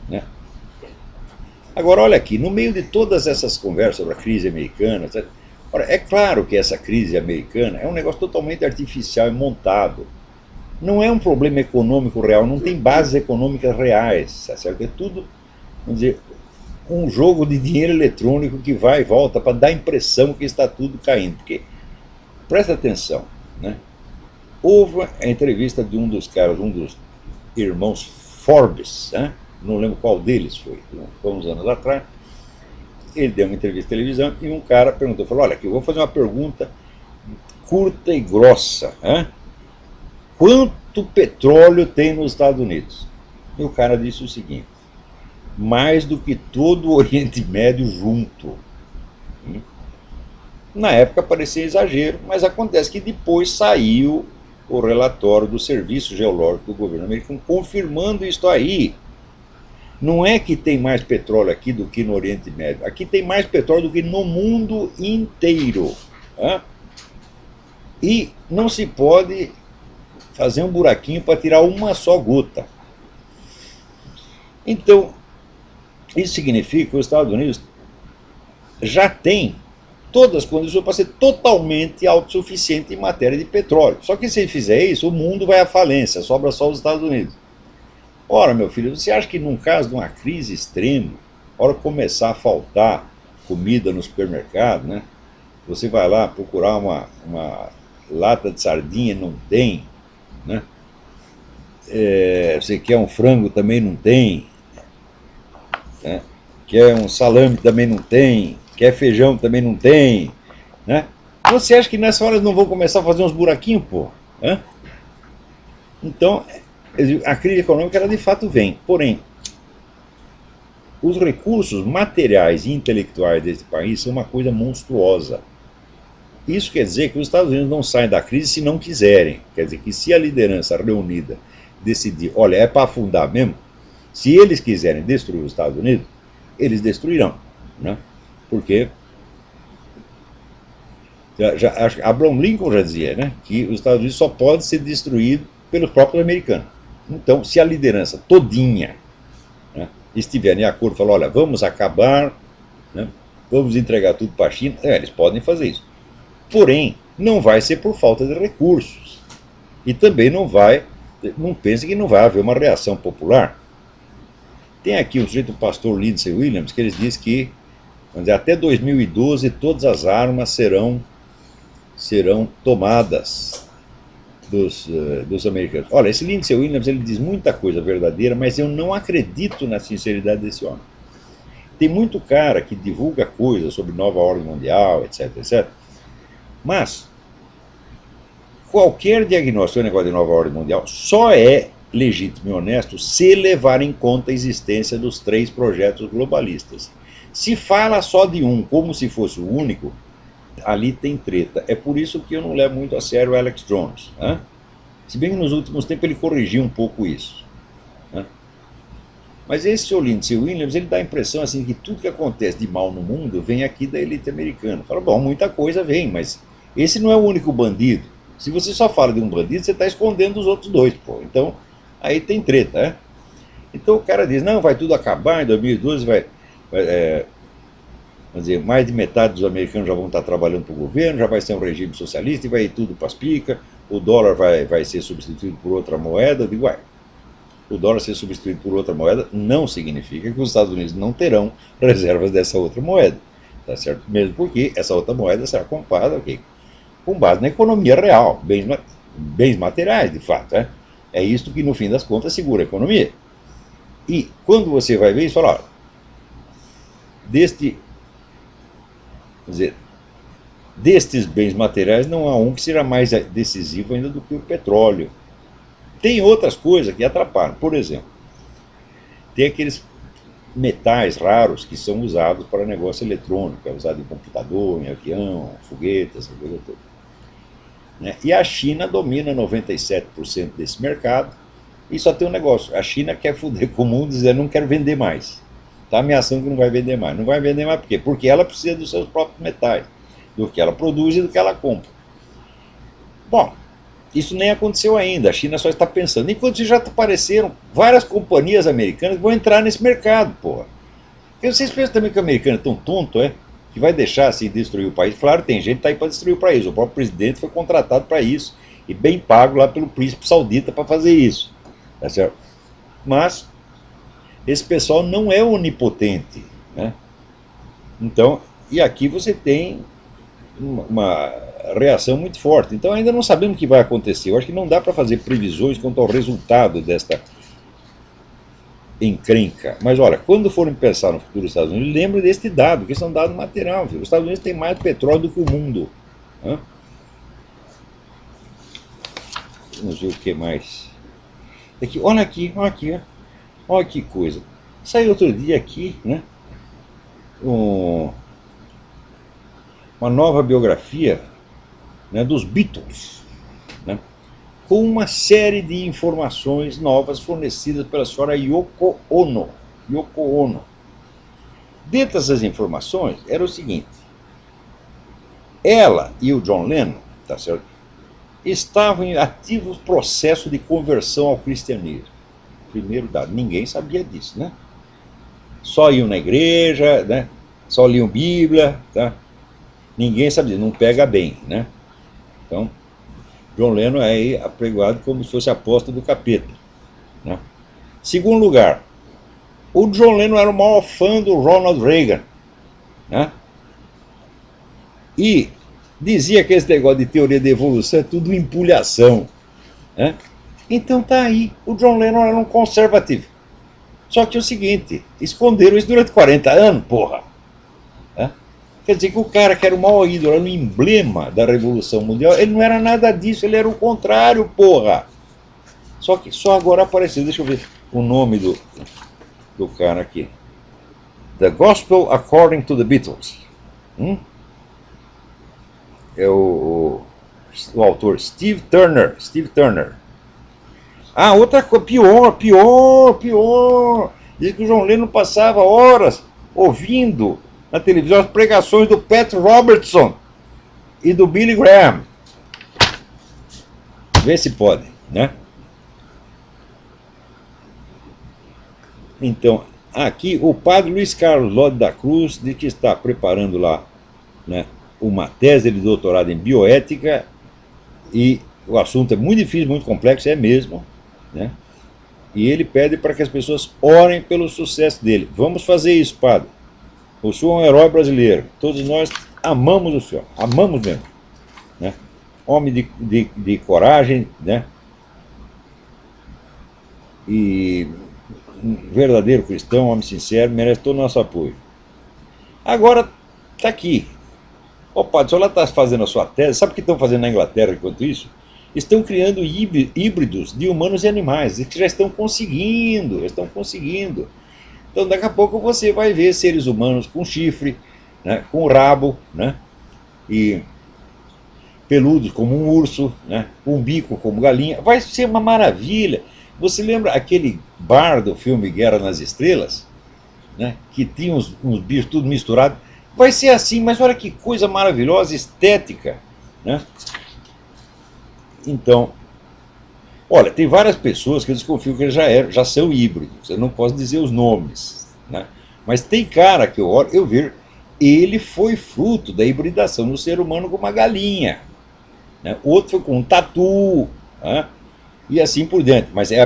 né? Agora, olha aqui, no meio de todas essas conversas sobre a crise americana, etc., ora, é claro que essa crise americana é um negócio totalmente artificial e montado. Não é um problema econômico real, não tem bases econômicas reais, tá certo? É tudo, vamos dizer, um jogo de dinheiro eletrônico que vai e volta para dar a impressão que está tudo caindo. Porque, presta atenção, né? Houve a entrevista de um dos caras, um dos irmãos Forbes, né? Não lembro qual deles foi uns anos atrás. Ele deu uma entrevista de televisão e um cara perguntou, falou: olha, aqui eu vou fazer uma pergunta curta e grossa, né? Quanto petróleo tem nos Estados Unidos? E o cara disse o seguinte: mais do que todo o Oriente Médio junto. Na época parecia exagero, mas acontece que depois saiu o relatório do Serviço Geológico do governo americano confirmando isso aí. Não é que tem mais petróleo aqui do que no Oriente Médio. Aqui tem mais petróleo do que no mundo inteiro. Né? E não se pode fazer um buraquinho para tirar uma só gota. Então, isso significa que os Estados Unidos já tem todas as condições para ser totalmente autossuficiente em matéria de petróleo. Só que se ele fizer isso, o mundo vai à falência, sobra só os Estados Unidos. Ora, meu filho, você acha que num caso de uma crise extrema, a hora que começar a faltar comida no supermercado, né, Você vai lá procurar uma lata de sardinha, não tem, né? Você quer um frango, também não tem, né? Quer um salame, também não tem, quer feijão, também não tem, né? Você acha que nessa hora não vão começar a fazer uns buraquinhos, pô? Hã? Então, a crise econômica ela de fato vem. Porém, os recursos materiais e intelectuais desse país são uma coisa monstruosa. Isso quer dizer que os Estados Unidos não saem da crise se não quiserem. Quer dizer que se a liderança reunida decidir, olha, é para afundar mesmo, se eles quiserem destruir os Estados Unidos, eles destruirão. Né? Porque Abraham Lincoln já dizia, né, que os Estados Unidos só pode ser destruído pelos próprios americanos. Então, se a liderança todinha, né, estiver em acordo, falar, olha, vamos acabar, né, vamos entregar tudo para a China, eles podem fazer isso. Porém, não vai ser por falta de recursos. E também não pense que não vai haver uma reação popular. Tem aqui o sujeito, o pastor Lindsey Williams, que ele diz que, vamos dizer, até 2012 todas as armas serão tomadas dos americanos. Olha, esse Lindsey Williams ele diz muita coisa verdadeira, mas eu não acredito na sinceridade desse homem. Tem muito cara que divulga coisas sobre nova ordem mundial, etc, etc. Mas qualquer diagnóstico do negócio de nova ordem mundial só é legítimo e honesto se levar em conta a existência dos 3 projetos globalistas. Se fala só de um como se fosse o único, ali tem treta. É por isso que eu não levo muito a sério o Alex Jones. Né? Se bem que nos últimos tempos ele corrigiu um pouco isso. Né? Mas esse Lindsey Williams, ele dá a impressão assim, que tudo que acontece de mal no mundo vem aqui da elite americana. Fala, bom, muita coisa vem, mas esse não é o único bandido. Se você só fala de um bandido, você está escondendo os outros 2. Pô. Então, aí tem treta. Né? Então o cara diz, não, vai tudo acabar, em 2012 vamos dizer, mais de metade dos americanos já vão estar trabalhando para o governo, já vai ser um regime socialista e vai ir tudo para as picas, o dólar vai ser substituído por outra moeda. Eu digo, o dólar ser substituído por outra moeda não significa que os Estados Unidos não terão reservas dessa outra moeda. Tá certo? Mesmo porque essa outra moeda será comprada com base na economia real, bens materiais, de fato. É isto que, no fim das contas, segura a economia. E quando você vai ver isso, fala, destes bens materiais não há um que seja mais decisivo ainda do que o petróleo. Tem outras coisas que atrapalham. Por exemplo, tem aqueles metais raros que são usados para negócio eletrônico, é usado em computador, em avião, foguete, essa coisa toda. Né? E a China domina 97% desse mercado e só tem um negócio, a China quer foder com o mundo dizendo não quero vender mais. Está ameaçando que não vai vender mais. Não vai vender mais por quê? Porque ela precisa dos seus próprios metais, do que ela produz e do que ela compra. Bom, isso nem aconteceu ainda, a China só está pensando. Enquanto já apareceram várias companhias americanas que vão entrar nesse mercado, porra. Porque vocês pensam também que o americano é tão tonto, que vai deixar assim destruir o país? Claro, tem gente que está aí para destruir o país. O próprio presidente foi contratado para isso e bem pago lá pelo príncipe saudita para fazer isso. Tá certo? Mas esse pessoal não é onipotente. Né? Então, e aqui você tem uma reação muito forte. Então ainda não sabemos o que vai acontecer. Eu acho que não dá para fazer previsões quanto ao resultado desta encrenca. Mas olha, quando forem pensar no futuro dos Estados Unidos, lembre deste dado, que esse é um dado material. Viu? Os Estados Unidos têm mais petróleo do que o mundo. Né? Vamos ver o que mais. Aqui, olha aqui, olha aqui. Olha que coisa. Saiu outro dia aqui, né? Uma nova biografia, né, dos Beatles, né, com uma série de informações novas fornecidas pela senhora Yoko Ono. Yoko Ono. Dentre essas informações era o seguinte: ela e o John Lennon, tá certo, estavam em ativo processo de conversão ao cristianismo. Primeiro dado, ninguém sabia disso, né? Só iam na igreja, né? Só liam Bíblia, tá? Ninguém sabia, não pega bem, né? Então, John Lennon é aí apregoado como se fosse apóstolo do capeta. Né? Segundo lugar, o John Lennon era o maior fã do Ronald Reagan. Né? E dizia que esse negócio de teoria da evolução é tudo empulhação. Né? Então tá aí, o John Lennon era um conservativo. Só que é o seguinte, esconderam isso durante 40 anos, porra. Né? Quer dizer que o cara que era o maior ídolo, era o emblema da Revolução Mundial, ele não era nada disso, ele era o contrário, porra. Só que só agora apareceu, deixa eu ver o nome do cara aqui. The Gospel According to the Beatles. É o autor Steve Turner. Steve Turner. Ah, outra coisa, pior. Diz que o John Lennon passava horas ouvindo na televisão as pregações do Pat Robertson e do Billy Graham. Vê se pode, né? Então, aqui o padre Luiz Carlos Lode da Cruz diz que está preparando lá, né, uma tese de doutorado em bioética, e o assunto é muito difícil, muito complexo, é mesmo, né? E ele pede para que as pessoas orem pelo sucesso dele. Vamos fazer isso, padre. O senhor é um herói brasileiro. Todos nós amamos o senhor, amamos mesmo, né? Homem de coragem, né? E um verdadeiro cristão, um homem sincero, merece todo o nosso apoio. Agora, está aqui. Ó, padre, o senhor lá está fazendo a sua tese. Sabe o que estão fazendo na Inglaterra enquanto isso? Estão criando híbridos de humanos e animais. Eles já estão conseguindo, Então, daqui a pouco você vai ver seres humanos com chifre, né, com rabo, né, e peludos como um urso, né, com um bico como galinha. Vai ser uma maravilha. Você lembra aquele bar do filme Guerra nas Estrelas, né, que tinha uns bichos tudo misturado? Vai ser assim, mas olha que coisa maravilhosa, estética, né? Então, olha, tem várias pessoas que eu desconfio que já são híbridos. Eu não posso dizer os nomes, né? Mas tem cara que eu vejo, ele foi fruto da hibridação do ser humano com uma galinha, né? Outro foi com um tatu, né? E assim por diante. Mas é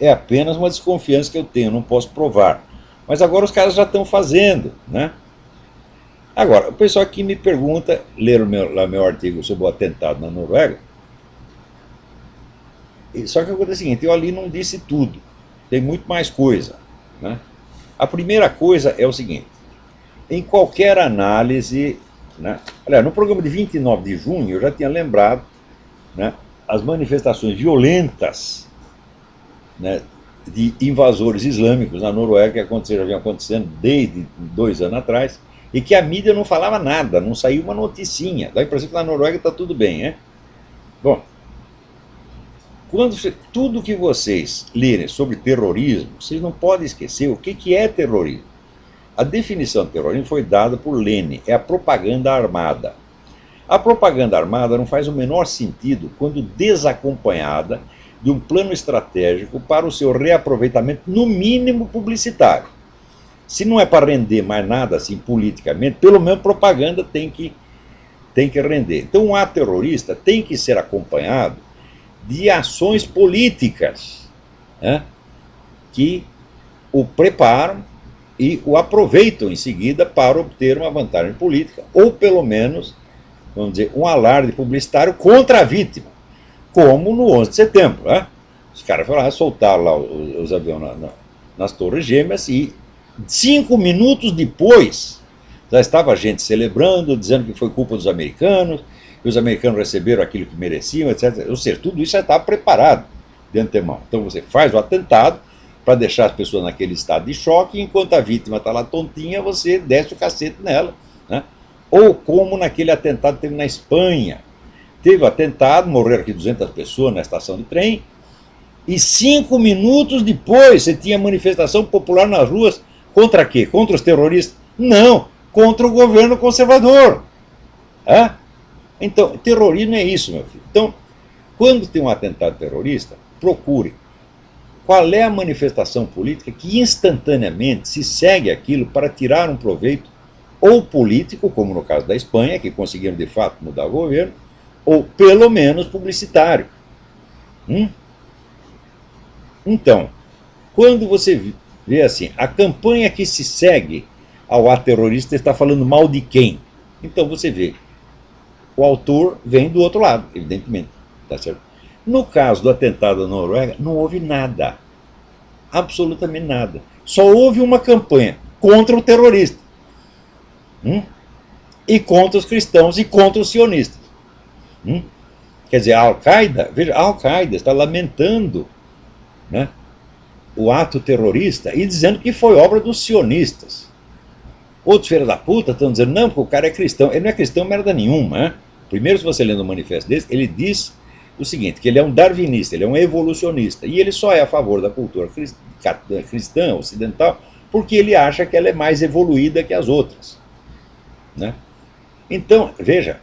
apenas uma desconfiança que eu tenho, não posso provar. Mas agora os caras já estão fazendo, né? Agora, o pessoal aqui me pergunta, leram meu artigo sobre o atentado na Noruega. Só que acontece o seguinte, eu ali não disse tudo, tem muito mais coisa, né? A primeira coisa é o seguinte, em qualquer análise, né? Aliás, no programa de 29 de junho eu já tinha lembrado, né, as manifestações violentas, né, de invasores islâmicos na Noruega que já vinham acontecendo desde 2 anos atrás, e que a mídia não falava nada, não saiu uma noticinha. Dá a impressão que na Noruega está tudo bem, né? Bom, tudo que vocês lerem sobre terrorismo, vocês não podem esquecer o que é terrorismo. A definição de terrorismo foi dada por Lenin, é a propaganda armada. A propaganda armada não faz o menor sentido quando desacompanhada de um plano estratégico para o seu reaproveitamento, no mínimo publicitário. Se não é para render mais nada assim politicamente, pelo menos propaganda tem que render. Então um ato terrorista tem que ser acompanhado de ações políticas, né, que o preparam e o aproveitam em seguida para obter uma vantagem política, ou pelo menos, vamos dizer, um alarde publicitário contra a vítima, como no 11 de setembro. Né? Os caras foram lá, soltaram lá os aviões nas Torres Gêmeas e 5 minutos depois já estava a gente celebrando, dizendo que foi culpa dos americanos, que os americanos receberam aquilo que mereciam, etc. Ou seja, tudo isso já estava preparado de antemão. Então você faz o atentado para deixar as pessoas naquele estado de choque, e enquanto a vítima está lá tontinha, você desce o cacete nela. Né? Ou como naquele atentado que teve na Espanha. Teve o atentado, morreram aqui 200 pessoas na estação de trem, e 5 minutos depois você tinha manifestação popular nas ruas. Contra quê? Contra os terroristas? Não, contra o governo conservador. Então, terrorismo é isso, meu filho. Então, quando tem um atentado terrorista, procure qual é a manifestação política que instantaneamente se segue aquilo para tirar um proveito, ou político, como no caso da Espanha, que conseguiram de fato mudar o governo, ou pelo menos publicitário. Então, quando você vê assim, a campanha que se segue ao ato terrorista está falando mal de quem? Então você vê, o autor vem do outro lado, evidentemente. Tá certo? No caso do atentado da Noruega, não houve nada. Absolutamente nada. Só houve uma campanha contra o terrorista. E contra os cristãos e contra os sionistas. Quer dizer, a Al-Qaeda, veja, a Al-Qaeda está lamentando, né, o ato terrorista e dizendo que foi obra dos sionistas. Outros filhos da puta estão dizendo, não, porque o cara é cristão. Ele não é cristão merda nenhuma. Né? Primeiro, se você lendo o manifesto dele, ele diz o seguinte, que ele é um darwinista, ele é um evolucionista, e ele só é a favor da cultura cristã, ocidental, porque ele acha que ela é mais evoluída que as outras. Né? Então, veja,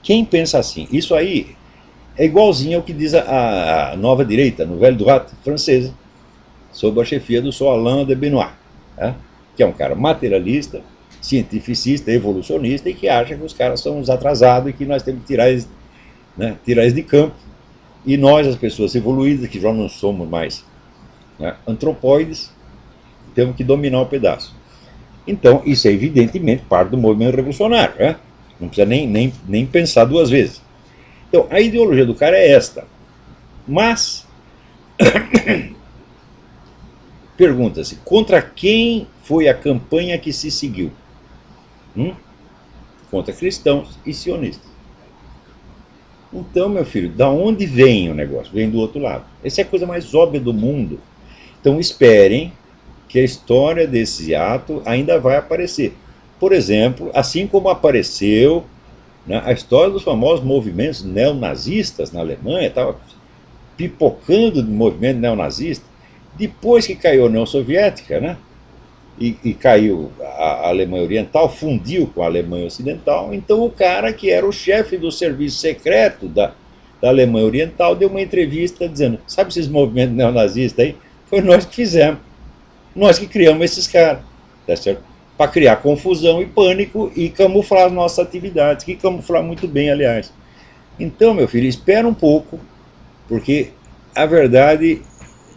quem pensa assim, isso aí é igualzinho ao que diz a nova direita, no Velho Droite francesa, sob a chefia do Sir Alain de Benoist, né? Que é um cara materialista, cientificista, evolucionista, e que acha que os caras são uns atrasados e que nós temos que tirar eles, né, tirar eles de campo. E nós, as pessoas evoluídas, que já não somos mais, né, antropóides, temos que dominar o pedaço. Então, isso é evidentemente parte do movimento revolucionário. Né? Não precisa nem pensar duas vezes. Então, a ideologia do cara é esta. Mas, pergunta-se, contra quem foi a campanha que se seguiu? Contra cristãos e sionistas. Então, meu filho, da onde vem o negócio? Vem do outro lado. Essa é a coisa mais óbvia do mundo. Então, esperem que a história desse ato ainda vai aparecer. Por exemplo, assim como apareceu, né, a história dos famosos movimentos neonazistas na Alemanha, estava pipocando de movimento neonazista, depois que caiu a União Soviética, né, e caiu a Alemanha Oriental, fundiu com a Alemanha Ocidental, então o cara que era o chefe do serviço secreto da Alemanha Oriental deu uma entrevista dizendo, sabe esses movimentos neonazistas aí? Foi nós que fizemos. Nós que criamos esses caras, tá certo? Para criar confusão e pânico e camuflar nossas atividades, que camuflar muito bem, aliás. Então, meu filho, espera um pouco, porque a verdade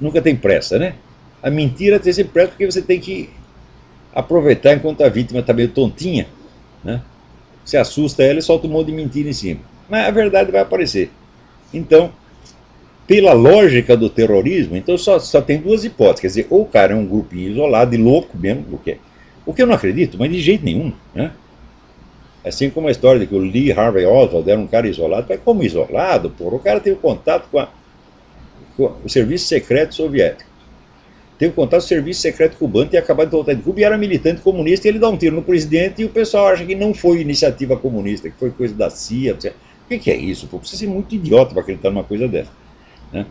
nunca tem pressa, né? A mentira tem sempre pressa porque você tem que aproveitar enquanto a vítima está meio tontinha, né? Você assusta ela e solta um monte de mentira em cima. Mas a verdade vai aparecer. Então, pela lógica do terrorismo, então só tem duas hipóteses. Quer dizer, ou o cara é um grupinho isolado e louco mesmo, o que eu não acredito, mas de jeito nenhum. Né? Assim como a história de que o Lee Harvey Oswald era um cara isolado, mas como isolado, porra, o cara teve contato com o serviço secreto soviético. Teve contato com o serviço secreto cubano, tinha acabado de voltar de Cuba e era militante comunista, e ele dá um tiro no presidente e o pessoal acha que não foi iniciativa comunista, que foi coisa da CIA. O que é isso? Pô? Precisa ser muito idiota para acreditar numa coisa dessa. Né?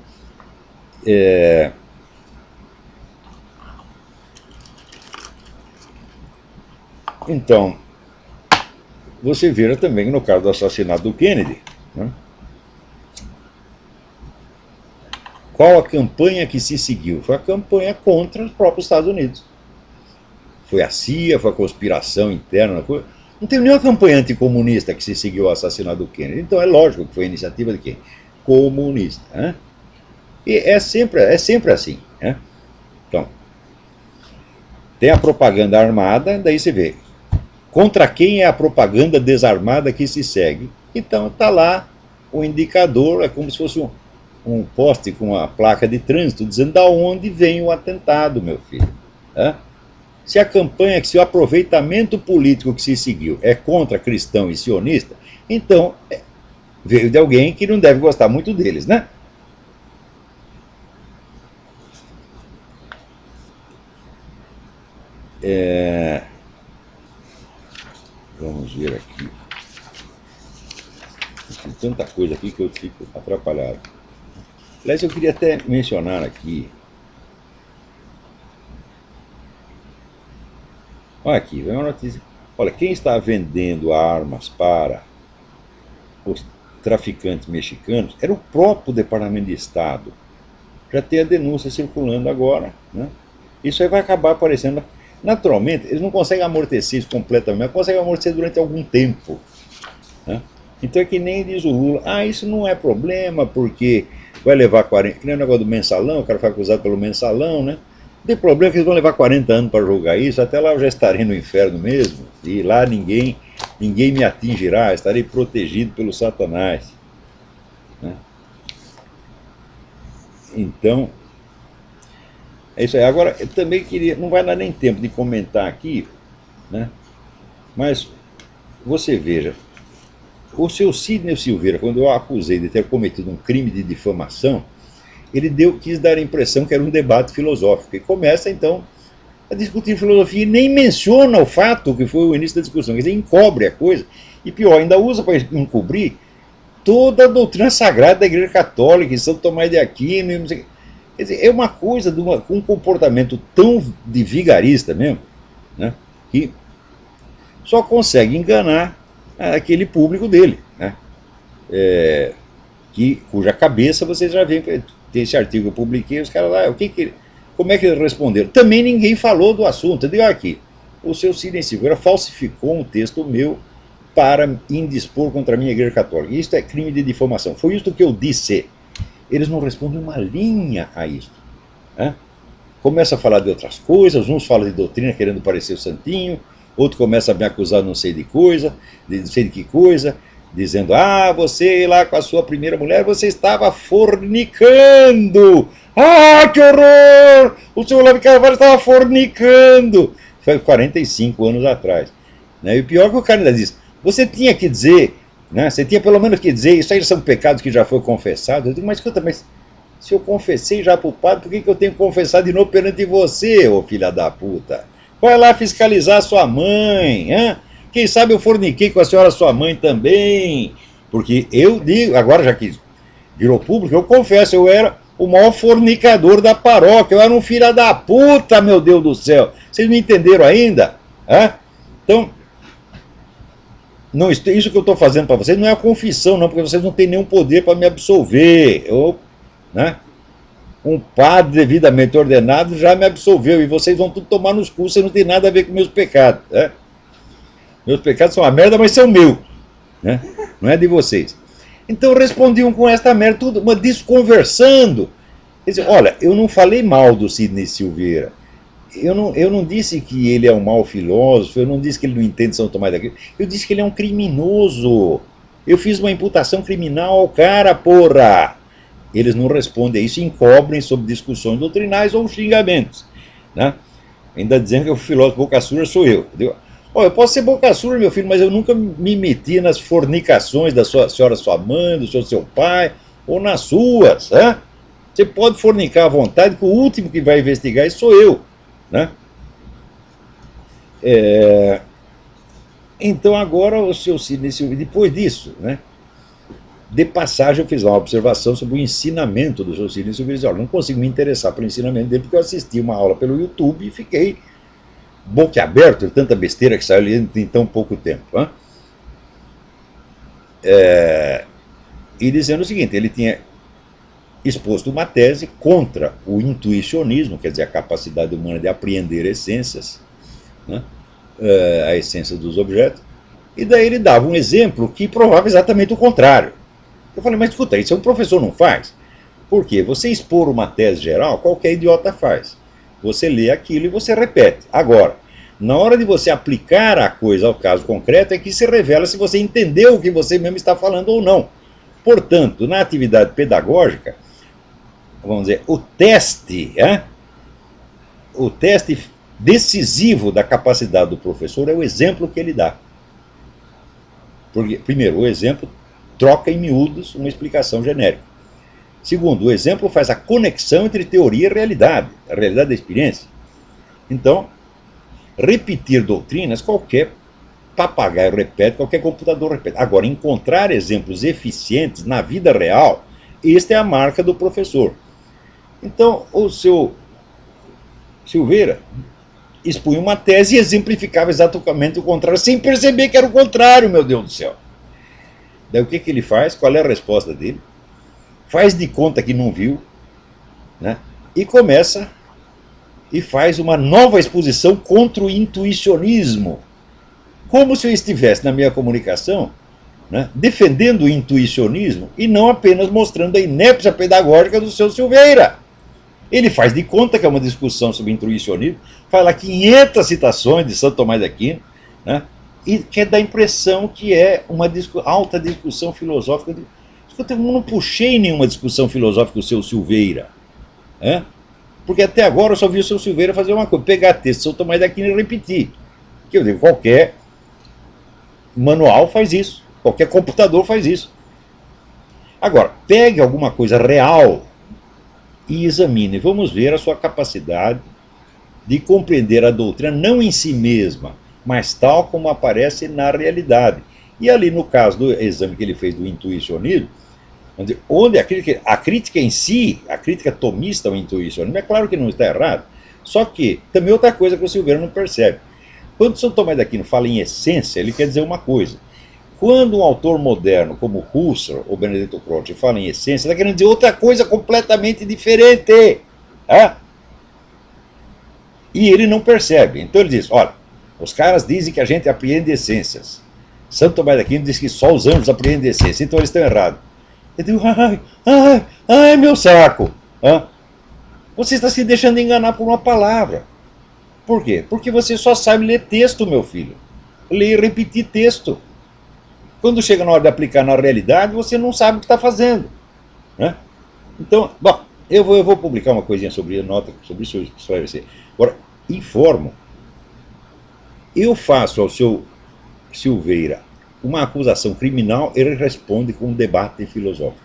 Então, você vira também no caso do assassinato do Kennedy, né? Qual a campanha que se seguiu? Foi a campanha contra os próprios Estados Unidos. Foi a CIA, foi a conspiração interna. Não teve nenhuma campanha anticomunista que se seguiu ao assassinato do Kennedy. Então é lógico que foi a iniciativa de quem? Comunista. Né? E é sempre assim. Né? Então, tem a propaganda armada, daí você vê contra quem é a propaganda desarmada que se segue. Então está lá o indicador, é como se fosse um poste com uma placa de trânsito dizendo de onde vem o atentado, meu filho. Né? Se a campanha, se o aproveitamento político que se seguiu é contra cristão e sionista, então veio de alguém que não deve gostar muito deles, né? Vamos ver aqui. Tem tanta coisa aqui que eu fico atrapalhado. Aliás, eu queria até mencionar aqui. Olha aqui, vem uma notícia. Olha, quem está vendendo armas para os traficantes mexicanos era o próprio Departamento de Estado. Já tem a denúncia circulando agora. Né? Isso aí vai acabar aparecendo. Naturalmente, eles não conseguem amortecer isso completamente, mas conseguem amortecer durante algum tempo. Né? Então é que nem diz o Lula, isso não é problema, porque vai levar 40, que nem o negócio do mensalão, o cara foi acusado pelo mensalão, né? Não tem problema que eles vão levar 40 anos para julgar isso, até lá eu já estarei no inferno mesmo, e lá ninguém ninguém me atingirá, estarei protegido pelo Satanás. Né? Então, é isso aí. Agora, eu também queria, não vai dar nem tempo de comentar aqui, né? Mas você veja, o seu Sidney Silveira, quando eu acusei de ter cometido um crime de difamação, ele quis dar a impressão que era um debate filosófico. E começa, então, a discutir filosofia e nem menciona o fato que foi o início da discussão. Quer dizer, encobre a coisa. E pior, ainda usa para encobrir toda a doutrina sagrada da Igreja Católica, de Santo Tomás de Aquino. Não sei. Quer dizer, é uma coisa com um comportamento tão de vigarista mesmo, né, que só consegue enganar aquele público dele, né, cuja cabeça vocês já veem. Tem esse artigo que eu publiquei, os caras lá, como é que eles responderam? Também ninguém falou do assunto. Eu digo aqui, o seu Sidney Silveira falsificou um texto meu para indispor contra a minha Igreja Católica. Isso é crime de difamação. Foi isso que eu disse. Eles não respondem uma linha a isso. Né? Começa a falar de outras coisas, uns falam de doutrina querendo parecer o santinho, outro começa a me acusar de não sei de coisa, de não sei de que coisa, dizendo, você lá com a sua primeira mulher, você estava fornicando. Que horror! O senhor Olavo de Carvalho estava fornicando. Foi 45 anos atrás. Né? E o pior é que o cara ainda diz, você tinha que dizer, né? Você tinha pelo menos que dizer, isso aí são pecados que já foi confessado. Eu digo, mas escuta, mas se eu confessei já para o padre, por que eu tenho que confessar de novo perante você, ô filha da puta? Vai lá fiscalizar a sua mãe, hein? Quem sabe eu forniquei com a senhora sua mãe também. Porque eu digo, agora já que virou público, eu confesso, eu era o maior fornicador da paróquia, eu era um filho da puta, meu Deus do céu. Vocês não entenderam ainda? Então, não, isso que eu estou fazendo para vocês não é a confissão, não, porque vocês não têm nenhum poder para me absolver. Né? Um padre devidamente ordenado já me absolveu, e vocês vão tudo tomar nos cu, você não tem nada a ver com meus pecados. Né? Meus pecados são uma merda, mas são meus. Né? Não é de vocês. Então respondiam com esta merda, tudo, mas desconversando. Quer dizer, olha, eu não falei mal do Sidney Silveira. Eu não disse que ele é um mau filósofo, eu não disse que ele não entende São Tomás de Aquino, eu disse que ele é um criminoso. Eu fiz uma imputação criminal ao cara, porra. Eles não respondem a isso, encobrem sobre discussões doutrinais ou xingamentos. Né? Ainda dizendo que o filósofo boca suja sou eu. Eu posso ser boca suja, meu filho, mas eu nunca me meti nas fornicações da senhora sua mãe, do seu pai, ou nas suas. Né? Você pode fornicar à vontade, que o último que vai investigar isso sou eu. Né? Então agora o seu Sidney Silveira, depois disso, né, de passagem eu fiz uma observação sobre o ensinamento do seu Sidney Silveira. Olha, não consigo me interessar pelo ensinamento dele porque eu assisti uma aula pelo YouTube e fiquei boquiaberto de tanta besteira que saiu ali em tão pouco tempo. Né? E dizendo o seguinte, ele tinha exposto uma tese contra o intuicionismo, quer dizer, a capacidade humana de apreender essências, né, a essência dos objetos, e daí ele dava um exemplo que provava exatamente o contrário. Eu falei, mas escuta, isso um professor não faz. Por quê? Você expor uma tese geral, qualquer idiota faz. Você lê aquilo e você repete. Agora, na hora de você aplicar a coisa ao caso concreto, é que se revela se você entendeu o que você mesmo está falando ou não. Portanto, na atividade pedagógica, vamos dizer, o teste decisivo da capacidade do professor é o exemplo que ele dá. Porque, primeiro, o exemplo troca em miúdos uma explicação genérica. Segundo, o exemplo faz a conexão entre teoria e realidade, a realidade da experiência. Então, repetir doutrinas, qualquer papagaio repete, qualquer computador repete. Agora, encontrar exemplos eficientes na vida real, esta é a marca do professor. Então, o seu Silveira expunha uma tese e exemplificava exatamente o contrário, sem perceber que era o contrário, meu Deus do céu. Daí o que ele faz? Qual é a resposta dele? Faz de conta que não viu, né? E começa e faz uma nova exposição contra o intuicionismo. Como se eu estivesse na minha comunicação, né, defendendo o intuicionismo e não apenas mostrando a inépcia pedagógica do seu Silveira. Ele faz de conta que é uma discussão sobre intuicionismo, faz lá 500 citações de Santo Tomás de Aquino, né, e quer dar a impressão que é uma alta discussão filosófica. Eu não puxei nenhuma discussão filosófica com o seu Silveira. Né? Porque até agora eu só vi o seu Silveira fazer uma coisa, pegar texto de São Tomás de Aquino e repetir. Que eu digo, qualquer manual faz isso, qualquer computador faz isso. Agora, pegue alguma coisa real e examine. Vamos ver a sua capacidade de compreender a doutrina não em si mesma, mas tal como aparece na realidade. E ali no caso do exame que ele fez do intuicionismo, onde a crítica em si, a crítica tomista ao intuicionismo, é claro que não está errado, só que também outra coisa que o Silveira não percebe. Quando São Tomás de Aquino fala em essência, ele quer dizer uma coisa. Quando um autor moderno, como Husserl ou Benedetto Croce, fala em essência, está querendo dizer outra coisa completamente diferente. Tá? E ele não percebe. Então ele diz, olha, os caras dizem que a gente apreende essências. Santo Tomás de Aquino diz que só os anjos apreendem essência, então eles estão errados. Eu digo, ai, meu saco. Você está se deixando enganar por uma palavra. Por quê? Porque você só sabe ler texto, meu filho. Ler e repetir texto. Quando chega na hora de aplicar na realidade, você não sabe o que está fazendo. Né? Então, bom, eu vou publicar uma coisinha sobre nota sobre isso esclarecer. Agora, informo. Eu faço ao seu Silveira uma acusação criminal, ele responde com um debate filosófico.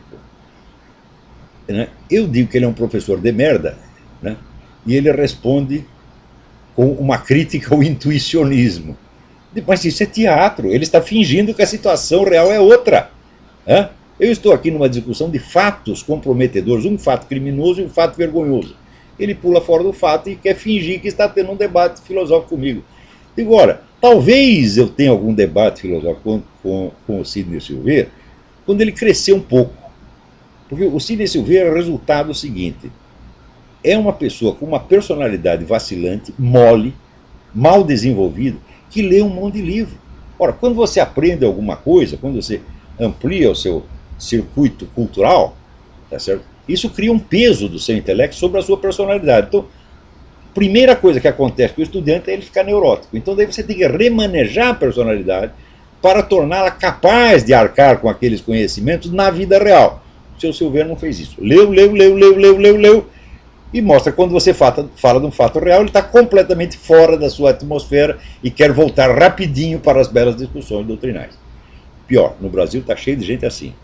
Né? Eu digo que ele é um professor de merda, né? E ele responde com uma crítica ao intuicionismo. Mas isso é teatro, ele está fingindo que a situação real é outra. Né? Eu estou aqui numa discussão de fatos comprometedores, um fato criminoso e um fato vergonhoso. Ele pula fora do fato e quer fingir que está tendo um debate filosófico comigo. Digo, olha, talvez eu tenha algum debate filosófico com o Sidney Silveira quando ele crescer um pouco. Porque o Sidney Silveira é o resultado seguinte. É uma pessoa com uma personalidade vacilante, mole, mal desenvolvida, que lê um monte de livro. Ora, quando você aprende alguma coisa, quando você amplia o seu circuito cultural, tá certo? Isso cria um peso do seu intelecto sobre a sua personalidade. Então, primeira coisa que acontece com o estudante é ele ficar neurótico. Então daí você tem que remanejar a personalidade para torná-la capaz de arcar com aqueles conhecimentos na vida real. O seu Silveira não fez isso. Leu, e mostra que quando você fala de um fato real, ele está completamente fora da sua atmosfera e quer voltar rapidinho para as belas discussões doutrinais. Pior, no Brasil está cheio de gente assim.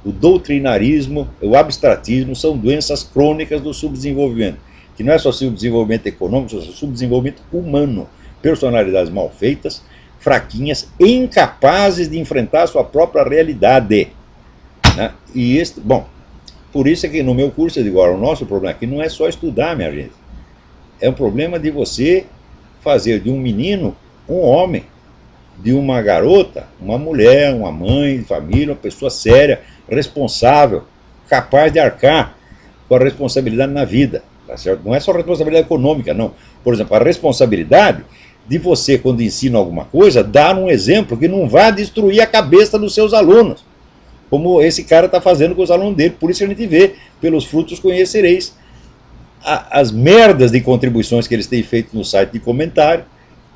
O doutrinarismo, o abstratismo são doenças crônicas do subdesenvolvimento, que não é só subdesenvolvimento econômico, é só subdesenvolvimento humano. Personalidades mal feitas, fraquinhas, incapazes de enfrentar a sua própria realidade. Né? E bom, por isso é que no meu curso eu digo, o nosso problema aqui não é só estudar, minha gente. É um problema de você fazer de um menino um homem, de uma garota, uma mulher, uma mãe de família, uma pessoa séria, responsável, capaz de arcar com a responsabilidade na vida. Tá certo? Não é só responsabilidade econômica, não. Por exemplo, a responsabilidade de você, quando ensina alguma coisa, dar um exemplo que não vá destruir a cabeça dos seus alunos, como esse cara está fazendo com os alunos dele. Por isso que a gente vê, pelos frutos conhecereis, as merdas de contribuições que eles têm feito no site de comentário.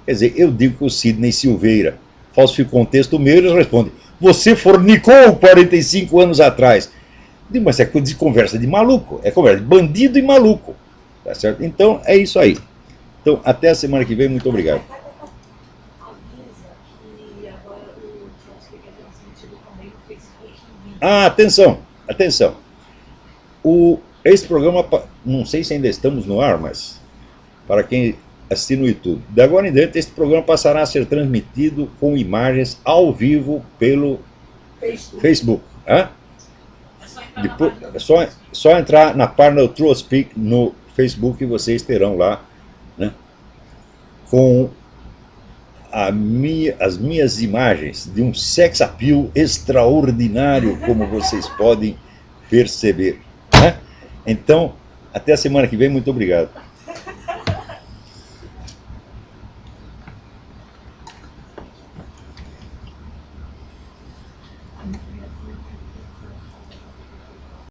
Quer dizer, eu digo que o Sidney Silveira falsificou um texto meu, eles respondem, você fornicou 45 anos atrás. Digo, mas é de conversa de maluco, é conversa de bandido e maluco. Tá certo? Então, é isso aí. Então, até a semana que vem, muito obrigado. Atenção, atenção. Esse programa, não sei se ainda estamos no ar, mas para quem assistir no YouTube, de agora em diante, este programa passará a ser transmitido com imagens ao vivo pelo Facebook. Depois, só entrar na página do True Speak no Facebook e vocês terão lá, né, com as minhas imagens de um sex appeal extraordinário, como vocês podem perceber. Né? Então, até a semana que vem, muito obrigado.